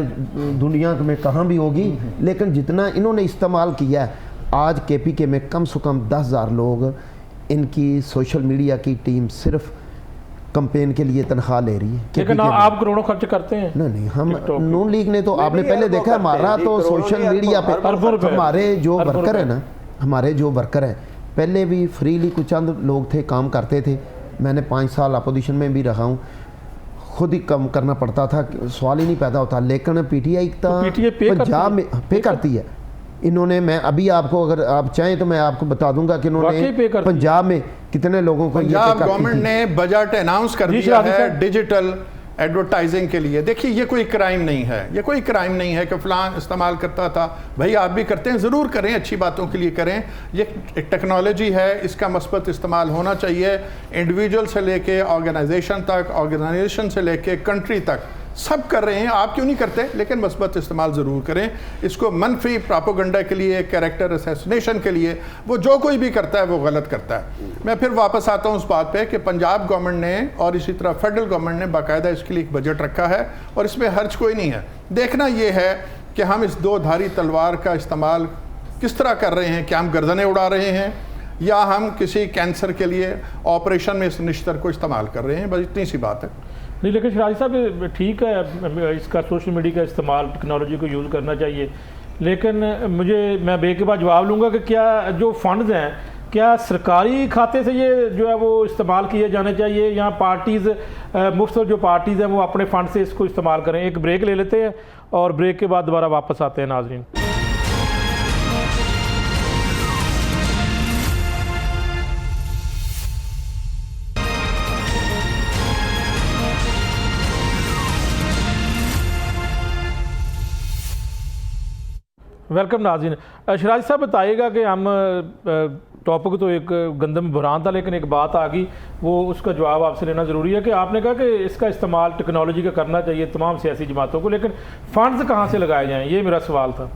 دنیا میں کہاں بھی ہوگی, لیکن جتنا انہوں نے استعمال کیا ہے, آج کے پی کے میں کم سے کم 10,000 لوگ ان کی سوشل میڈیا کی ٹیم صرف کمپین کے لیے تنخواہ لے رہی ہے. لیکن آپ کروڑوں خرچ کرتے ہیں. نہیں, ہم نون لیگ نے تو آپ نے پہلے دیکھا ہمارا تو سوشل میڈیا پہ ہمارے جو ورکر ہیں نا, ہمارے جو ورکر ہیں پہلے بھی فریلی کچھ چند لوگ تھے کام کرتے تھے. میں نے 5 سال اپوزیشن میں بھی رہا ہوں, خود ہی کم کرنا پڑتا تھا, سوال ہی نہیں پیدا ہوتا. لیکن پی ٹی آئی پنجاب میں پے کرتی ہے. انہوں نے, میں ابھی آپ کو اگر آپ چاہیں تو میں آپ کو بتا دوں گا کہ انہوں نے پنجاب میں کتنے لوگوں کو پنجاب گورنمنٹ نے بجٹ اناؤنس کر دیا ہے ڈیجیٹل ایڈورٹائزنگ کے لیے. دیکھیے یہ کوئی کرائم نہیں ہے, یہ کوئی کرائم نہیں ہے کہ فلان استعمال کرتا تھا, بھائی آپ بھی کرتے ہیں, ضرور کریں, اچھی باتوں کے لیے کریں. یہ ایک ٹیکنالوجی ہے, اس کا مثبت استعمال ہونا چاہیے. انڈیویجول سے لے کے آرگنائزیشن تک, آرگنائزیشن سے لے کے کنٹری تک سب کر رہے ہیں. آپ کیوں نہیں کرتے؟ لیکن مثبت استعمال ضرور کریں. اس کو منفی پراپوگنڈا کے لیے, کیریکٹر اسیسنیشن کے لیے, وہ جو کوئی بھی کرتا ہے وہ غلط کرتا ہے. میں پھر واپس آتا ہوں اس بات پہ کہ پنجاب گورنمنٹ نے اور اسی طرح فیڈرل گورنمنٹ نے باقاعدہ اس کے لیے ایک بجٹ رکھا ہے, اور اس میں خرچ کوئی نہیں ہے. دیکھنا یہ ہے کہ ہم اس 2 دھاری تلوار کا استعمال کس طرح کر رہے ہیں. کیا ہم گردنیں اڑا رہے ہیں یا ہم کسی کینسر کے لیے آپریشن میں اس نشتر کو استعمال کر رہے ہیں؟ بس اتنی سی بات ہے. نہیں, لیکن شراجی صاحب ٹھیک ہے اس کا سوشل میڈیا کا استعمال, ٹیکنالوجی کو یوز کرنا چاہیے, لیکن میں بے کے بعد جواب لوں گا کہ کیا جو فنڈز ہیں کیا سرکاری کھاتے سے یہ جو ہے وہ استعمال کیے جانے چاہیے, یا پارٹیز مختلف جو پارٹیز ہیں وہ اپنے فنڈ سے اس کو استعمال کریں؟ ایک بریک لے لیتے ہیں اور بریک کے بعد دوبارہ واپس آتے ہیں. ناظرین ویلکم. ناظرین شراج صاحب بتائیے گا کہ ہم ٹاپک تو ایک گندم بحران تھا, لیکن ایک بات آ گئی, وہ اس کا جواب آپ سے لینا ضروری ہے کہ آپ نے کہا کہ اس کا استعمال ٹیکنالوجی کا کرنا چاہیے تمام سیاسی جماعتوں کو, لیکن فنڈز کہاں سے لگائے جائیں, یہ میرا سوال تھا.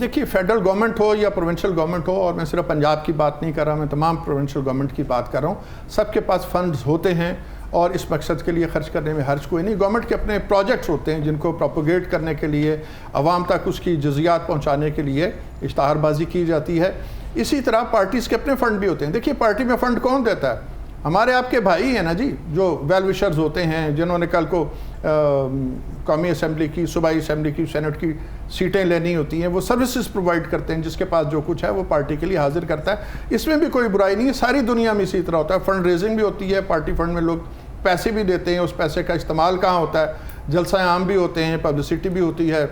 دیکھیے فیڈرل گورنمنٹ ہو یا پروونشل گورنمنٹ ہو, اور میں صرف پنجاب کی بات نہیں کر رہا, میں تمام پروونشل گورنمنٹ کی بات کر رہا ہوں, سب کے پاس فنڈز ہوتے ہیں اور اس مقصد کے لیے خرچ کرنے میں حرج کوئی نہیں. گورنمنٹ کے اپنے پروجیکٹس ہوتے ہیں جن کو پروپوگیٹ کرنے کے لیے, عوام تک اس کی جزیات پہنچانے کے لیے اشتہار بازی کی جاتی ہے. اسی طرح پارٹیز کے اپنے فنڈ بھی ہوتے ہیں. دیکھیے پارٹی میں فنڈ کون دیتا ہے؟ ہمارے آپ کے بھائی ہیں نا جی جو ویل وشرز ہوتے ہیں، جنہوں نے کل کو قومی اسمبلی کی، صوبائی اسمبلی کی، سینٹ کی سیٹیں لینی ہوتی ہیں، وہ سروسز پرووائڈ کرتے ہیں، جس کے پاس جو کچھ ہے وہ پارٹی کے لیے حاضر کرتا ہے. اس میں بھی کوئی برائی نہیں ہے، ساری دنیا میں اسی طرح ہوتا ہے. فنڈ ریزنگ بھی ہوتی ہے، پارٹی فنڈ میں لوگ پیسے بھی دیتے ہیں، اس پیسے کا استعمال کہاں ہوتا ہے، جلسہ عام بھی ہوتے ہیں، پبلسٹی بھی ہوتی ہے،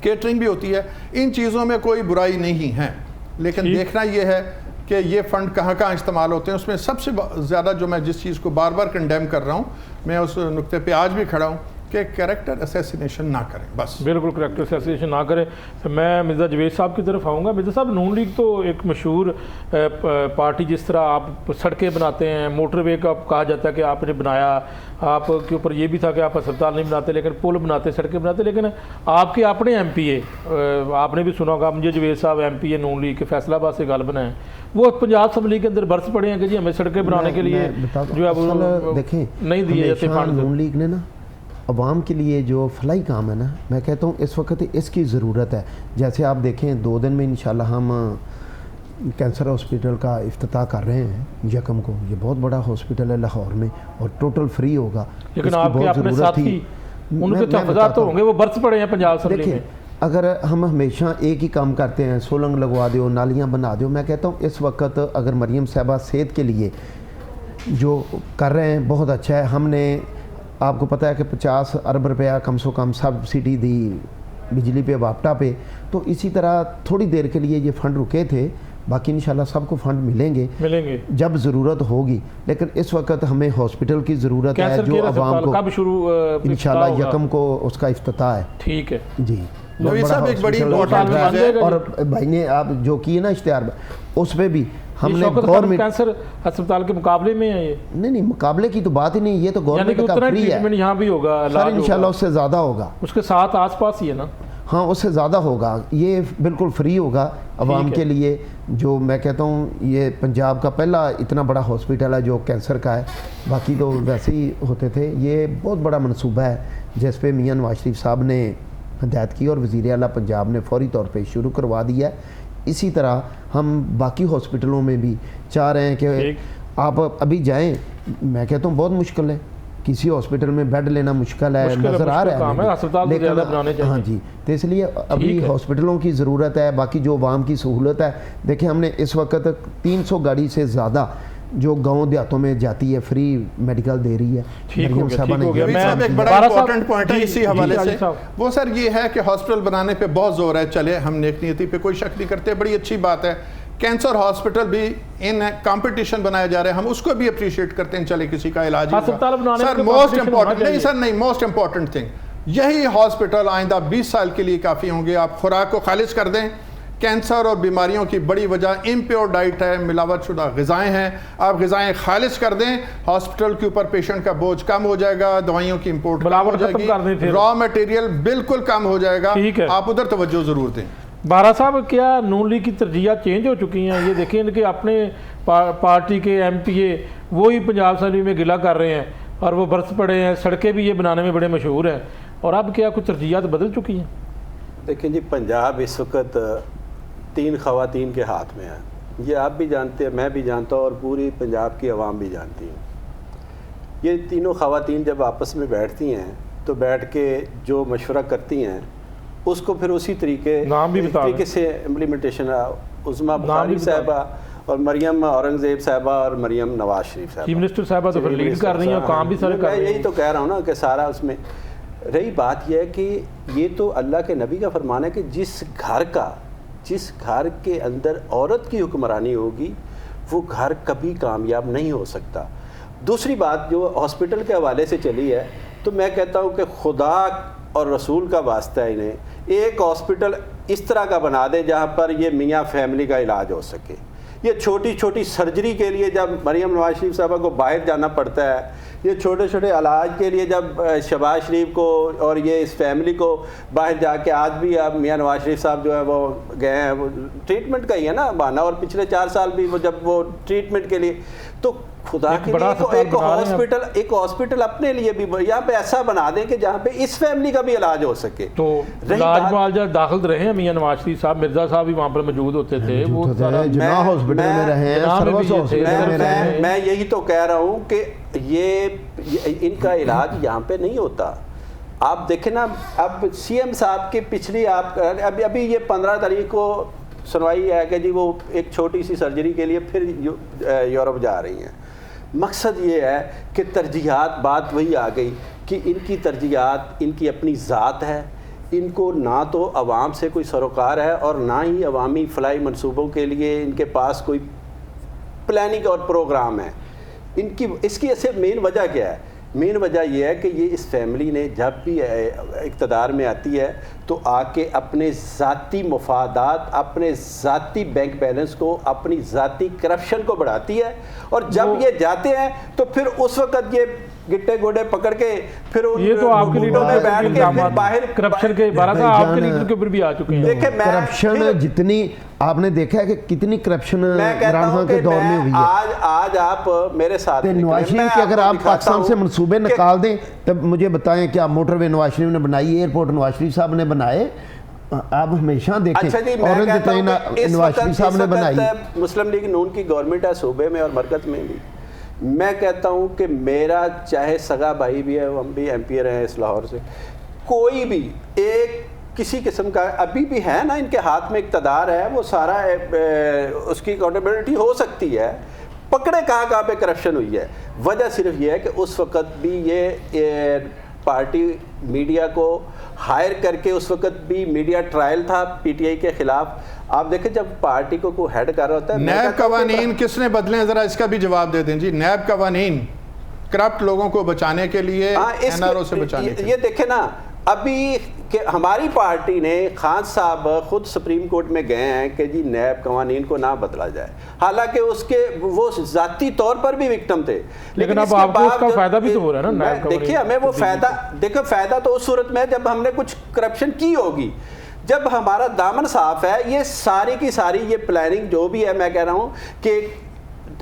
کیٹرنگ بھی ہوتی ہے. ان چیزوں میں کوئی برائی نہیں ہے، لیکن دیکھنا یہ ہے کہ یہ فنڈ کہاں کہاں استعمال ہوتے ہیں. اس میں سب سے زیادہ جو میں جس چیز کو بار بار کنڈیم کر رہا ہوں، میں اس نقطے پہ آج بھی کھڑا ہوں کہ کریکٹر اسیسینیشن نہ کریں. بس بالکل کریکٹر اسیسینیشن نہ کریں. میں مرزا جوید صاحب کی طرف آؤں گا. مرزا صاحب، نون لیگ تو ایک مشہور پارٹی، جس طرح آپ سڑکیں بناتے ہیں، موٹر وے کا کہا جاتا ہے کہ آپ نے بنایا، آپ کے اوپر یہ بھی تھا کہ آپ اسپتال نہیں بناتے لیکن پل بناتے، سڑکیں بناتے، لیکن آپ کے اپنے ایم پی اے، آپ نے بھی سنا ہوگا مجھے جوید صاحب ایم پی اے نون لیگ کے فیصلہ آباد سے غالباً ہیں، وہ پنجاب اسمبلی کے اندر برس پڑے ہیں کہ جی ہمیں سڑکیں بنانے کے لیے جو ہے دیکھیں نہیں دیے جاتے فنڈ. نون لیگ نے نا عوام کے لیے جو فلاحی کام ہے نا، میں کہتا ہوں اس وقت اس کی ضرورت ہے. جیسے آپ دیکھیں 2 دن میں انشاءاللہ ہم کینسر ہاسپٹل کا افتتاح کر رہے ہیں یکم کو. یہ بہت بڑا ہاسپٹل ہے لاہور میں اور ٹوٹل فری ہوگا. لیکن آپ کے اپنے ساتھی ان کے تحفظات تو ہوں گے، وہ برس پڑے ہیں پنجاب اسمبلی میں. اگر ہم ہمیشہ ایک ہی کام کرتے ہیں، سولنگ لگوا دو، نالیاں بنا دو، میں کہتا ہوں اس وقت اگر مریم صاحبہ صحت کے لیے جو کر رہے ہیں بہت اچھا ہے. ہم نے آپ کو پتہ ہے کہ 50 ارب روپیہ کم سے کم سبسڈی دی بجلی پہ، واپٹا پہ. تو اسی طرح تھوڑی دیر کے لیے یہ فنڈ رکے تھے، باقی انشاءاللہ سب کو فنڈ ملیں گے جب ضرورت ہوگی. لیکن اس وقت ہمیں ہاسپٹل کی ضرورت ہے جو عوام کو کب شروع انشاءاللہ یکم کو اس کا افتتاح ہے. ٹھیک ہے جی. نوید صاحب ایک بڑی امپورٹنٹ چیز ہے، اور بھائی نے آپ جو کی نا اشتہار اس پہ بھی ہم نے گورنمنٹ کینسر اسپتال کے مقابلے میں ہے. یہ نہیں مقابلے کی تو بات ہی نہیں، یہ تو گورنمنٹ کا فری ہے. یہاں بھی ہوگا سر انشاءاللہ اس سے زیادہ ہوگا، اس کے ساتھ آس پاس ہی ہے نا. ہاں اس سے زیادہ ہوگا. یہ بالکل فری ہوگا عوام کے لیے. جو میں کہتا ہوں یہ پنجاب کا پہلا اتنا بڑا ہاسپٹل ہے جو کینسر کا ہے، باقی تو ویسے ہی ہوتے تھے. یہ بہت بڑا منصوبہ ہے جس پہ میاں نواز شریف صاحب نے ہدایت کی اور وزیر اعلیٰ پنجاب نے فوری طور پہ شروع کروا دیا ہے. اسی طرح ہم باقی ہاسپٹلوں میں بھی چاہ رہے ہیں کہ آپ ابھی جائیں. میں کہتا ہوں بہت مشکل ہے، کسی ہاسپٹل میں بیڈ لینا مشکل ہے، نظر آ رہا ہے، لیکن ہاں جی تو اس لیے ابھی ہاسپٹلوں کی ضرورت ہے. باقی جو عوام کی سہولت ہے، دیکھیں ہم نے اس وقت 300 گاڑی سے زیادہ جو گاؤں دیہاتوں میں جاتی ہے فری میڈیکل دے رہی ہے. مریم صاحبہ نے ایک بڑا امپورٹنٹ پوائنٹ ہے اسی حوالے سے، وہ سر یہ ہے کہ ہاسپٹل بنانے پہ بہت زور ہے. چلے ہم نیک نیتی پہ کوئی شک نہیں کرتے، بڑی اچھی بات ہے. کینسر ہاسپٹل بھی ان کمپٹیشن بنایا جا رہا ہے، ہم اس کو بھی اپریشیٹ کرتے ہیں. چلے کسی کا علاج سر موسٹ امپورٹنٹ نہیں، سر نہیں، موسٹ امپورٹنٹ تھنگ یہی ہاسپٹل آئندہ 20 سال کے لیے کافی ہوں گے. آپ خوراک کو خالص کر دیں. کینسر اور بیماریوں کی بڑی وجہ امپیور ڈائٹ ہے، ملاوٹ شدہ غذائیں ہیں. آپ غذائیں خالص کر دیں، ہاسپٹل کے اوپر پیشنٹ کا بوجھ کم ہو جائے گا، دوائیوں کی امپورٹ کم ہو جائے گی، را میٹیریل بالکل کم ہو جائے گا. آپ ادھر توجہ ضرور دیں. بارہ صاحب، کیا نون لیگ کی ترجیحات چینج ہو چکی ہیں؟ یہ دیکھیں ان کے اپنے پارٹی کے ایم پی اے وہی پنجاب اسمبلی میں گلہ کر رہے ہیں اور وہ برس پڑے ہیں، سڑکیں بھی یہ بنانے میں بڑے مشہور ہیں، اور اب کیا کچھ ترجیحات بدل چکی ہیں؟ دیکھیں جی، پنجاب اس وقت 3 خواتین کے ہاتھ میں ہے. یہ آپ بھی جانتے ہیں، میں بھی جانتا ہوں، اور پوری پنجاب کی عوام بھی جانتی ہے. یہ تینوں خواتین جب آپس میں بیٹھتی ہیں تو بیٹھ کے جو مشورہ کرتی ہیں اس کو پھر اسی طریقے سے امپلیمنٹیشن. عظمیٰ بخاری صاحبہ اور مریم اورنگزیب صاحبہ اور مریم نواز شریف صاحبہ، چیف منسٹر صاحبہ تو پھر لیڈ کر رہی ہیں، کام بھی سارے کر رہی ہیں. میں یہی تو کہہ رہا ہوں نا کہ سارا اس میں. رہی بات یہ ہے کہ یہ تو اللہ کے نبی کا فرمان ہے کہ جس گھر کے اندر عورت کی حکمرانی ہوگی وہ گھر کبھی کامیاب نہیں ہو سکتا. دوسری بات جو ہاسپٹل کے حوالے سے چلی ہے، تو میں کہتا ہوں کہ خدا اور رسول کا واسطہ ہے، انہیں ایک ہاسپٹل اس طرح کا بنا دے جہاں پر یہ میاں فیملی کا علاج ہو سکے. یہ چھوٹی چھوٹی سرجری کے لیے جب مریم نواز شریف صاحبہ کو باہر جانا پڑتا ہے یہ چھوٹے چھوٹے علاج کے لیے جب شہباز شریف کو اور یہ اس فیملی کو باہر جا کے آج بھی اب میاں نواز شریف صاحب جو ہے وہ گئے ہیں، وہ ٹریٹمنٹ کا ہی ہے نا بہانہ، اور پچھلے 4 سال بھی وہ جب وہ ٹریٹمنٹ کے لیے، تو خدا کے لیے ایک ہاسپٹل اپنے لیے بھی یہاں پہ ایسا بنا دیں کہ جہاں پہ اس فیملی کا بھی علاج ہو سکے. تو علاج معالجہ داخل رہے ہیں میاں نواز شریف صاحب، مرزا صاحب بھی وہاں پر موجود ہوتے تھے، وہ جناح ہاسپٹل میں رہے ہیں، سروس ہاسپٹل میں رہے ہیں. میں یہی تو کہہ رہا ہوں کہ ان کا علاج یہاں پہ نہیں ہوتا. آپ دیکھیں نا، اب سی ایم صاحب کی پچھلی ابھی یہ 15 تاریخ کو سنوائی ہے کہ جی وہ ایک چھوٹی سی سرجری کے لیے پھر یورپ جا رہی ہیں. مقصد یہ ہے کہ ترجیحات، بات وہی آ گئی کہ ان کی ترجیحات ان کی اپنی ذات ہے، ان کو نہ تو عوام سے کوئی سروکار ہے اور نہ ہی عوامی فلاحی منصوبوں کے لیے ان کے پاس کوئی پلاننگ اور پروگرام ہے. اس کی ایسے مین وجہ کیا ہے؟ مین وجہ یہ ہے کہ یہ اس فیملی نے جب بھی اقتدار میں آتی ہے تو آ کے اپنے ذاتی مفادات، اپنے ذاتی بینک بیلنس کو، اپنی ذاتی کرپشن کو بڑھاتی ہے، اور جب یہ جاتے ہیں تو پھر اس وقت یہ گٹے گوڑے پکڑ کے پھر یہ تو آپ کے لیڈر میں بیٹھ کے پھر باہر کرپشن کے بارہ تھا، آپ کے لیڈر کے اوپر بھی آ چکے ہیں. کرپشن جتنی آپ نے دیکھا ہے کہ کتنی کرپشن عمران خان کے دور میں ہوئی ہے. آج آپ میرے ساتھ نواز شریف کے اگر آپ پاکستان سے منصوبے نکال دیں تب مجھے بتائیں کیا موٹر وے نواز شریف نے بنائی، ایئرپورٹ نواز شریف صاحب نے بنائے، آپ ہمیشہ دیکھیں اورنگ ٹرین نواز شریف صاحب نے بنائی. مسلم لیگ نون کی گورنمنٹ ہے صوبے میں اور مرکز میں بھی. میں کہتا ہوں کہ میرا چاہے سگا بھائی بھی ہے، ہم بھی MP رہے ہیں اس لاہور سے، کوئی بھی ایک کسی قسم کا ابھی بھی ہے نا ان کے ہاتھ میں اقتدار ہے، وہ سارا اس کی اکاؤنٹیبلٹی ہو سکتی ہے. پکڑے کہاں پہ کرپشن ہوئی ہے. وجہ صرف یہ ہے کہ اس وقت بھی یہ پارٹی میڈیا کو ہائر کر کے، اس وقت بھی میڈیا ٹرائل تھا PTI کے خلاف. آپ دیکھیں جب پارٹی کو کوئی ہیڈ کر رہا ہوتا ہے، نیب قوانین کس نے بدلے ہیں؟ ذرا اس کا بھی جواب دے دیں جی. نیب قوانین کرپٹ لوگوں کو بچانے کے لیے، NRO سے بچانے کے لیے. یہ دیکھیں نا، ابھی کہ ہماری پارٹی نے خان صاحب خود سپریم کورٹ میں گئے ہیں کہ جی نیب قوانین کو نہ بدلا جائے، حالانکہ اس کے وہ ذاتی طور پر بھی وکٹم تھے. لیکن اب آپ کو اس کا فائدہ بھی تو ہو رہا ہے نا. دیکھیے ہمیں وہ فائدہ تو اس صورت میں جب ہم نے کچھ کرپشن کی ہوگی، جب ہمارا دامن صاف ہے. یہ ساری کی ساری یہ پلاننگ جو بھی ہے، میں کہہ رہا ہوں کہ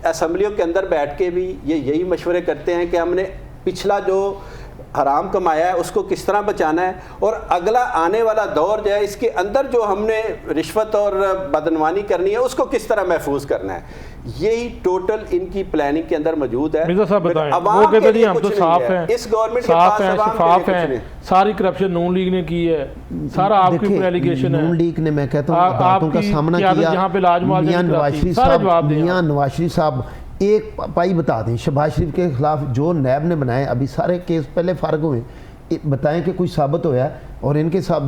اسمبلیوں کے اندر بیٹھ کے بھی یہی مشورے کرتے ہیں کہ ہم نے پچھلا جو حرام کمایا ہے اس کو کس طرح بچانا ہے، اور اگلا آنے والا دور جو ہے اس کے اندر جو ہم نے رشوت اور بدعنوانی کرنی ہے اس کو کس طرح محفوظ کرنا ہے. یہی ٹوٹل ان کی پلاننگ کے اندر موجود ہے. مرزا صاحب بتائیں، وہ کہتے ہیں ہم تو صاف ہیں، اس گورنمنٹ کے پاس شفاف ہیں، ساری کرپشن نون لیگ نے کی ہے، سارا آپ کے اوپر ایلیگیشن ہے. نون لیگ نے میں کہتا ہوں باتوں کا سامنا کیا. میاں نواز شریف صاحب ایک پائی بتا دیں، شہباز شریف کے خلاف جو نیب نے بنائے، ابھی سارے کیس پہلے فارغ ہوئے، بتائیں کہ کوئی ثابت ہوا ہے. اور ان کے ساتھ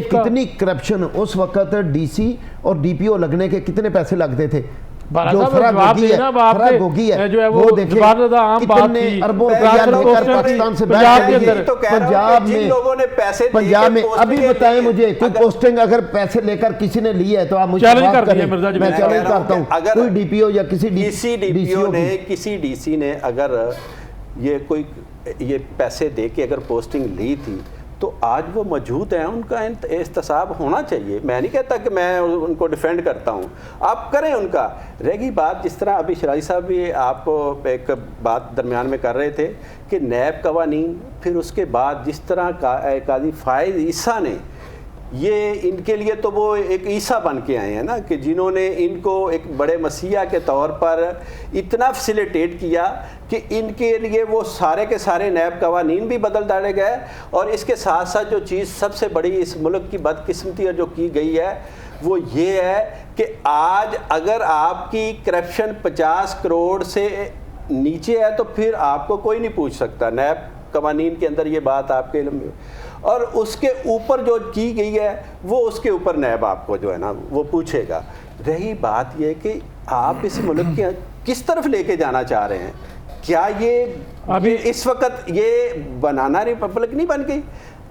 کتنی کرپشن اس وقت DC اور DPO لگنے کے کتنے پیسے لگتے تھے. جو فرق ہوگی ہے وہ دیکھیں کتنے اربوں روپیہ لے کر پاکستان سے پنجاب میں. ابھی بتائیں مجھے کوئی پوسٹنگ اگر پیسے لے کر کسی نے لی ہے تو آپ مجھے بات کریں. میں چیلنج کرتا ہوں کوئی DPO یا کسی DC نے اگر یہ پیسے دے کے اگر پوسٹنگ لی تھی تو آج وہ موجود ہیں، ان کا احتساب ہونا چاہیے. میں نہیں کہتا کہ میں ان کو ڈیفینڈ کرتا ہوں، آپ کریں ان کا. رہ گئی بات جس طرح ابھی شرازی صاحب بھی آپ ایک بات درمیان میں کر رہے تھے کہ نیب قوانین، پھر اس کے بعد جس طرح قاضی فائز عیسیٰ نے یہ ان کے لیے تو وہ ایک عیسیٰ بن کے آئے ہیں نا، کہ جنہوں نے ان کو ایک بڑے مسیحا کے طور پر اتنا فیسیلیٹیٹ کیا کہ ان کے لیے وہ سارے کے سارے نیب قوانین بھی بدل ڈالے گئے. اور اس کے ساتھ ساتھ جو چیز سب سے بڑی اس ملک کی بدقسمتی جو کی گئی ہے وہ یہ ہے کہ آج اگر آپ کی کرپشن 50 کروڑ سے نیچے ہے تو پھر آپ کو کوئی نہیں پوچھ سکتا. نیب قوانین کے اندر یہ بات آپ کے علم میں، اور اس کے اوپر جو کی گئی ہے وہ اس کے اوپر نیب آپ کو جو ہے نا وہ پوچھے گا. رہی بات یہ کہ آپ اس ملک کے کس طرف لے کے جانا چاہ رہے ہیں. کیا یہ ابھی اس وقت یہ بنانا ریپبلک نہیں بن گئی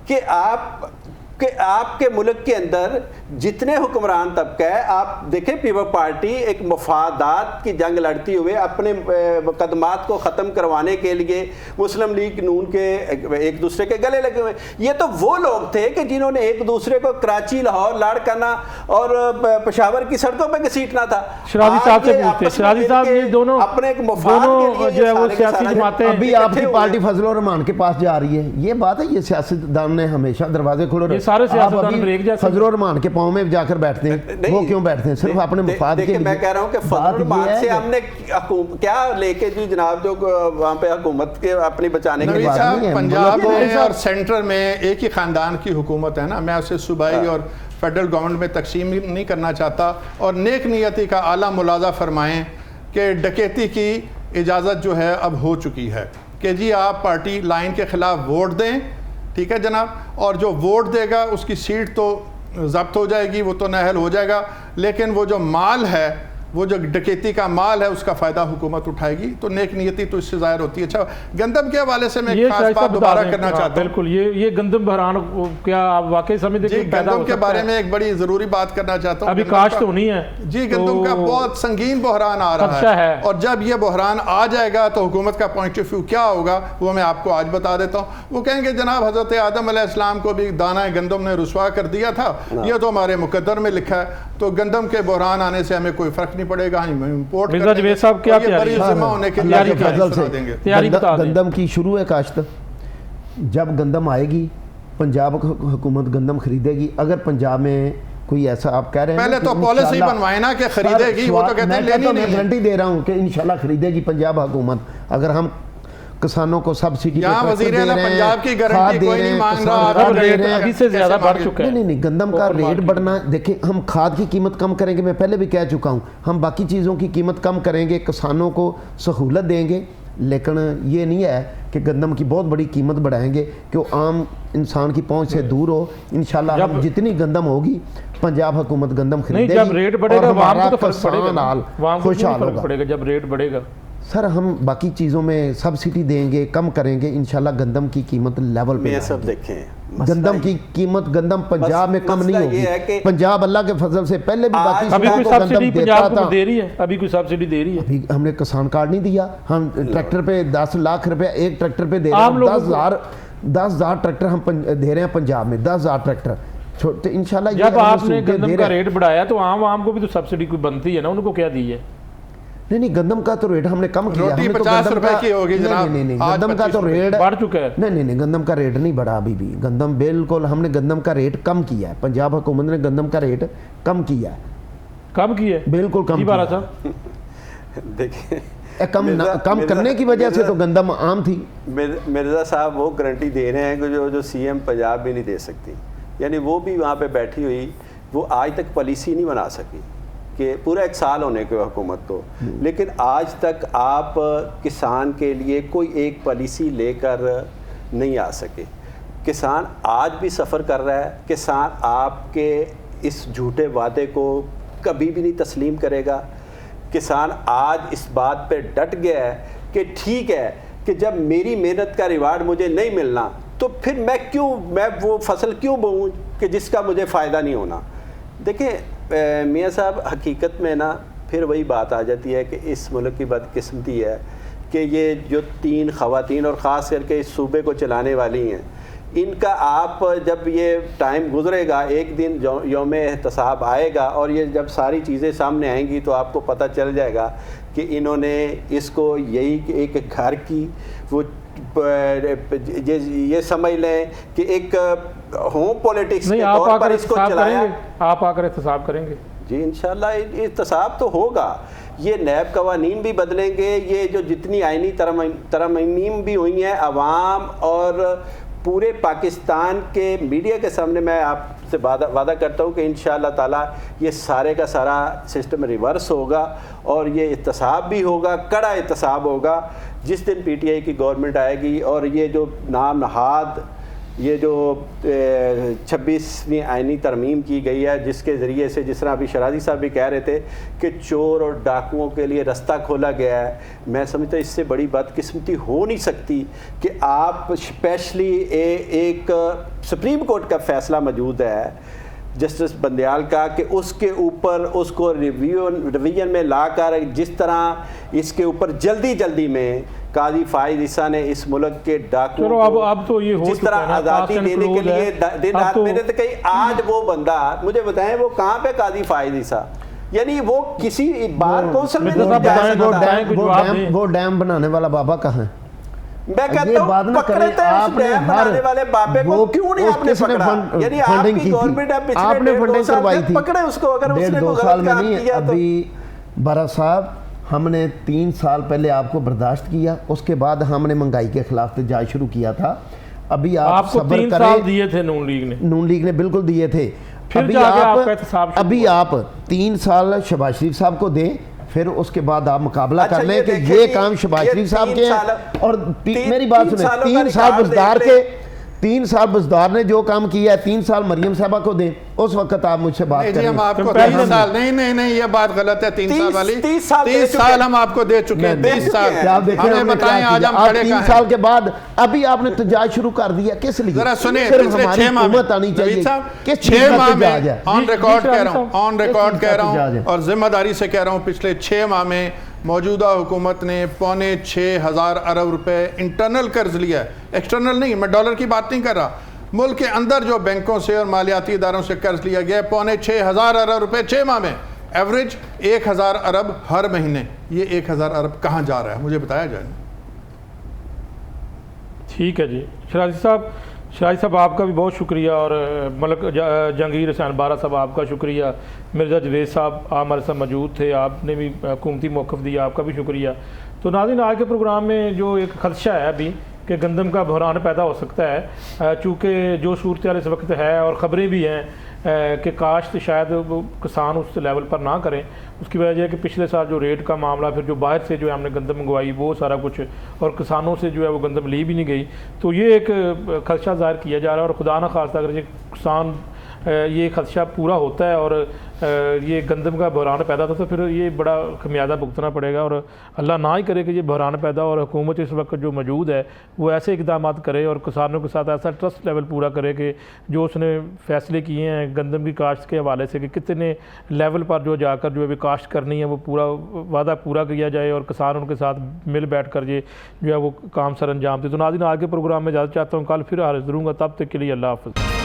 کہ آپ کے ملک کے اندر جتنے حکمران طبقہ ہے، آپ دیکھیں پیپل پارٹی ایک مفادات کی جنگ لڑتی ہوئے اپنے مقدمات کو ختم کروانے کے لیے مسلم لیگ نون کے ایک دوسرے کے گلے لگے ہوئے. یہ تو وہ لوگ تھے کہ جنہوں نے ایک دوسرے کو کراچی، لاہور، لاڑکانہ اور پشاور کی سڑکوں پہ گھسیٹنا تھا. شرازی صاحب سے پوچھتے، شرازی صاحب یہ دونوں اپنے ایک مفاد کے جو ہے وہ لیے سیاسی جماعتیں ابھی آپ کی پارٹی فضل الرحمان کے پاس جا رہی ہے. یہ بات ہے، یہ سیاستدان نے ہمیشہ دروازے کھولے. یہ سارے سیاستدان بریک جیسے فضل الرحمان کے پاؤں میں جا کر بیٹھتے ہیں. وہ کیوں بیٹھتے ہیں؟ صرف اپنے مفاد کے لیے. میں کہہ رہا ہوں کہ فضل الرحمان سے ہم نے کیا لے کے جناب جو وہاں پہ حکومت کے اپنی بچانے کے نوید لیے صاحب پنجاب میں اور سینٹر میں ایک ہی خاندان کی حکومت ہے نا. میں اسے صوبائی اور فیڈرل گورنمنٹ میں تقسیم نہیں کرنا چاہتا. اور نیک نیتی کا اعلیٰ ملاحظہ فرمائیں کہ ڈکیتی کی اجازت جو ہے اب ہو چکی ہے کہ جی آپ پارٹی لائن کے خلاف ووٹ دیں، ٹھیک ہے جناب، اور جو ووٹ دے گا اس کی سیٹ تو ضبط ہو جائے گی، وہ تو نااہل ہو جائے گا، لیکن وہ جو مال ہے، وہ جو ڈکیتی کا مال ہے، اس کا فائدہ حکومت اٹھائے گی. تو نیک نیتی تو اس سے ظاہر ہوتی ہے. اچھا، گندم کے حوالے سے میں ایک خاص بات دوبارہ کرنا چاہتا ہوں. بالکل یہ گندم بحران کیا آپ واقعی سمجھتے جی، گندم کے بارے میں ایک بڑی ضروری بات کرنا چاہتا ہوں. ابھی کاشت ہونی ہے جی، گندم کا بہت سنگین بحران آ رہا ہے، اور جب یہ بحران آ جائے گا تو حکومت کا پوائنٹ آف ویو کیا ہوگا وہ میں آپ کو آج بتا دیتا ہوں. وہ کہیں گے جناب حضرت آدم علیہ السلام کو بھی دانہ گندم نے رسوا کر دیا تھا، یہ تو ہمارے مقدر میں لکھا ہے، تو گندم کے بحران آنے سے ہمیں کوئی فرق نہیں پڑے گا. مرزا جوید صاحب کیا تیاری؟ گندم کی شروع ہے کاشت. جب گندم آئے گی پنجاب حکومت گندم خریدے گی. اگر پنجاب میں کوئی ایسا آپ کہہ رہے ہیں پہلے تو پالیسی بنوائے نا کہ خریدے گی، وہ تو کہتے ہیں لینی نہیں. میں گارنٹی دے رہا ہوں کہ انشاءاللہ خریدے گی پنجاب حکومت. اگر ہم کسانوں کو سبسڈی یہاں وزیر اعلیٰ پنجاب کی گارنٹی کوئی نہیں مانگ رہا. ریٹ ابھی سے زیادہ بڑھ چکا ہے. نہیں، گندم کا ریٹ بڑھنا، دیکھیں ہم کھاد کی قیمت کم کریں گے، میں پہلے بھی کہہ چکا ہوں، ہم باقی چیزوں کی قیمت کم کریں گے، کسانوں کو سہولت دیں گے، لیکن یہ نہیں ہے کہ گندم کی بہت بڑی قیمت بڑھائیں گے کہ وہ عام انسان کی پہنچ سے دور ہو. انشاءاللہ جتنی گندم ہوگی پنجاب حکومت گندم خریدے گی. جب ریٹ بڑھے گا عوام کو تو فرق پڑے گا، عوام کو خوشحال فرق پڑے گا جب ریٹ بڑھے گا. سر ہم باقی چیزوں میں سبسڈی دیں گے، کم کریں گے، انشاءاللہ گندم کی قیمت لیول پہ سب دیکھیں. گندم کی قیمت گندم پنجاب میں کم نہیں ہوگی. پنجاب اللہ کے فضل سے پہلے بھی باقی ابھی کوئی سبسڈی پنجاب کو دے رہی ہے؟ ابھی کوئی سبسڈی دے رہی ہے؟ ابھی ہم نے کسان کارڈ نہیں دیا. ہم ٹریکٹر پہ 10 لاکھ روپے ایک ٹریکٹر پہ دے رہے ہیں. 10,000 ٹریکٹر ہم دے رہے ہیں پنجاب میں، 10,000 ٹریکٹر. انشاءاللہ جب آپ نے گندم کا ریٹ بڑھایا تو عام کو بھی تو سبسڈی کوئی بنتی ہے نا، ان کو کیا دی ہے؟ نہیں، گندم کا تو ریٹ ہم نے کم کیا. روٹی 50 روپے کی ہوگی جناب. نہیں، گندم کا تو ریٹ بڑھ چکا ہے. نہیں، گندم کا ریٹ نہیں بڑھا ابھی بھی. گندم بالکل ہم نے گندم کا ریٹ کم کیا ہے. پنجاب حکومت نے گندم کا ریٹ کم کیا ہے. کم کیا ہے؟ بالکل کم کیا تھا. دیکھیں کم کرنے کی وجہ سے تو گندم عام تھی. مرزا صاحب وہ گارنٹی دے رہے ہیں کہ جو سی ایم پنجاب بھی نہیں دے سکتی. یعنی وہ بھی وہاں پہ بیٹھی ہوئی، وہ آج تک پالیسی نہیں بنا سکی کہ پورا 1 سال ہونے کے حکومت کو، لیکن آج تک آپ کسان کے لیے کوئی ایک پالیسی لے کر نہیں آ سکے. کسان آج بھی سفر کر رہا ہے. کسان آپ کے اس جھوٹے وعدے کو کبھی بھی نہیں تسلیم کرے گا. کسان آج اس بات پہ ڈٹ گیا ہے کہ ٹھیک ہے کہ جب میری محنت کا ریوارڈ مجھے نہیں ملنا تو پھر میں وہ فصل کیوں بوؤں کہ جس کا مجھے فائدہ نہیں ہونا. دیکھیں میاں صاحب، حقیقت میں نا پھر وہی بات آ جاتی ہے کہ اس ملک کی بدقسمتی ہے کہ یہ جو 3 خواتین اور خاص کر کے اس صوبے کو چلانے والی ہیں، ان کا آپ جب یہ ٹائم گزرے گا، ایک دن یوم احتساب آئے گا اور یہ جب ساری چیزیں سامنے آئیں گی تو آپ کو پتہ چل جائے گا کہ انہوں نے اس کو یہی ایک گھر کی وہ یہ سمجھ لیں کہ ایک ہوم پولیٹکس کے طور پر اس کو چلایا. آپ آ کر احتساب کریں گے؟ جی انشاءاللہ احتساب تو ہوگا. یہ نیب قوانین بھی بدلیں گے. یہ جو جتنی آئینی ترمیم بھی ہوئی ہیں، عوام اور پورے پاکستان کے میڈیا کے سامنے میں آپ سے وعدہ کرتا ہوں کہ انشاءاللہ تعالی یہ سارے کا سارا سسٹم ریورس ہوگا اور یہ احتساب بھی ہوگا، کڑا احتساب ہوگا. جس دن پی ٹی آئی کی گورنمنٹ آئے گی اور یہ جو نام نہاد یہ جو 26ویں آئینی ترمیم کی گئی ہے، جس کے ذریعے سے جس طرح ابھی شرازی صاحب بھی کہہ رہے تھے کہ چور اور ڈاکوؤں کے لیے رستہ کھولا گیا ہے، میں سمجھتا اس سے بڑی بدقسمتی ہو نہیں سکتی کہ آپ اسپیشلی ایک سپریم کورٹ کا فیصلہ موجود ہے جسٹس بندیال کا کہ اس کے اوپر اس کو ریویژن میں لا کر جس طرح اس کے اوپر جلدی میں قاضی فائز عیسیٰ نے اس ملک کے ڈاکو چلو اب تو یہ ہو جس طرح آزادی دینے کے لیے دن رات میں نے تو کہیں آج وہ بندہ مجھے بتائیں وہ کہاں پہ قاضی فائز عیسیٰ، یعنی وہ کسی بار کونسل میں نہیں جا سکتا، وہ ڈیم بنانے والا بابا کہاں ہے؟ میں کہتا ہوں پکڑے تھے اس ڈیم بنانے والے بابے کو کیوں نہیں آپ نے پکڑا؟ یعنی آپ کی گورنمنٹ ہے پچھلے 1.5 سال سے پکڑے اس کو، اگر اس نے کوئی غلط کام کیا تو۔ ابھی بارہ صاحب ہم نے 3 سال پہلے آپ کو برداشت کیا، اس کے بعد ہم نے مہنگائی کے خلاف احتجاج شروع کیا تھا۔ ابھی آپ کو صبر 3 کریں، سال دیے تھے نون لیگ نے بالکل دیے تھے۔ ابھی آپ 3 سال شہباز شریف صاحب کو دیں، پھر اس کے بعد آپ مقابلہ کر لیں کہ یہ کام شہباز شریف صاحب کے ہیں، اور میری بات سنیں، 3 سال بزدار کے 3 سال بزدار نے جو کام کیا ہے 3 سال مریم صاحبہ کو دیں، اس وقت آپ مجھ سے بات کریں۔ ہم آپ کو 3 سال نہیں یہ بات غلط ہے، 3 سال والی 30 سال ہم آپ کو دے چکے ہیں، 30 سال ہمیں بتائیں آج ہم کھڑے 3 سال کے بعد ابھی آپ نے احتجاج شروع کر دیا، کس لیے؟ ذرا سنیں، صرف ہماری حکومت آنی چاہیے، کس 6 ماہ میں آن ریکارڈ کہہ رہا ہوں اور ذمہ داری سے کہہ رہا ہوں، پچھلے 6 ماہ میں موجودہ حکومت نے 6.25 ارب روپے انٹرنل قرض لیا ہے، ایکسٹرنل نہیں، میں ڈالر کی بات نہیں کر رہا، ملک کے اندر جو بینکوں سے اور مالیاتی اداروں سے قرض لیا گیا ہے 6.25 ارب روپے 6 ماہ میں، ایوریج 1000 ارب ہر مہینے۔ یہ 1000 ارب کہاں جا رہا ہے مجھے بتایا جائے۔ ٹھیک ہے جی شرازی صاحب آپ کا بھی بہت شکریہ، اور ملک جہانگیر حسین بارہ صاحب آپ کا شکریہ، مرزا جوید صاحب آپ ہمارے ساتھ موجود تھے، آپ نے بھی حکومتی موقف دیا، آپ کا بھی شکریہ۔ تو ناظرین آج کے پروگرام میں جو ایک خدشہ ہے ابھی کہ گندم کا بحران پیدا ہو سکتا ہے، چونکہ جو صورتحال اس وقت ہے اور خبریں بھی ہیں کہ کاشت شاید کسان اس لیول پر نہ کریں، اس کی وجہ ہے کہ پچھلے سال جو ریٹ کا معاملہ، پھر جو باہر سے جو ہم نے گندم منگوائی وہ سارا کچھ، اور کسانوں سے جو ہے وہ گندم لی بھی نہیں گئی، تو یہ ایک خدشہ ظاہر کیا جا رہا ہے، اور خدا نہ خواستہ اگر یہ کسان یہ خدشہ پورا ہوتا ہے اور یہ گندم کا بحران پیدا ہوتا ہے تو پھر یہ بڑا خمیازہ بھگتنا پڑے گا، اور اللہ نہ ہی کرے کہ یہ بحران پیدا ہو، اور حکومت اس وقت جو موجود ہے وہ ایسے اقدامات کرے اور کسانوں کے ساتھ ایسا ٹرسٹ لیول پورا کرے کہ جو اس نے فیصلے کیے ہیں گندم کی کاشت کے حوالے سے کہ کتنے لیول پر جو جا کر جو ابھی کاشت کرنی ہے وہ پورا وعدہ پورا کیا جائے، اور کسان ان کے ساتھ مل بیٹھ کر یہ جو ہے وہ کام سر انجام دے۔ تو ناظرین آج کے پروگرام میں اجازت چاہتا ہوں، کل پھر حاضر ہوں گا، تب تک کے لیے اللہ حافظ۔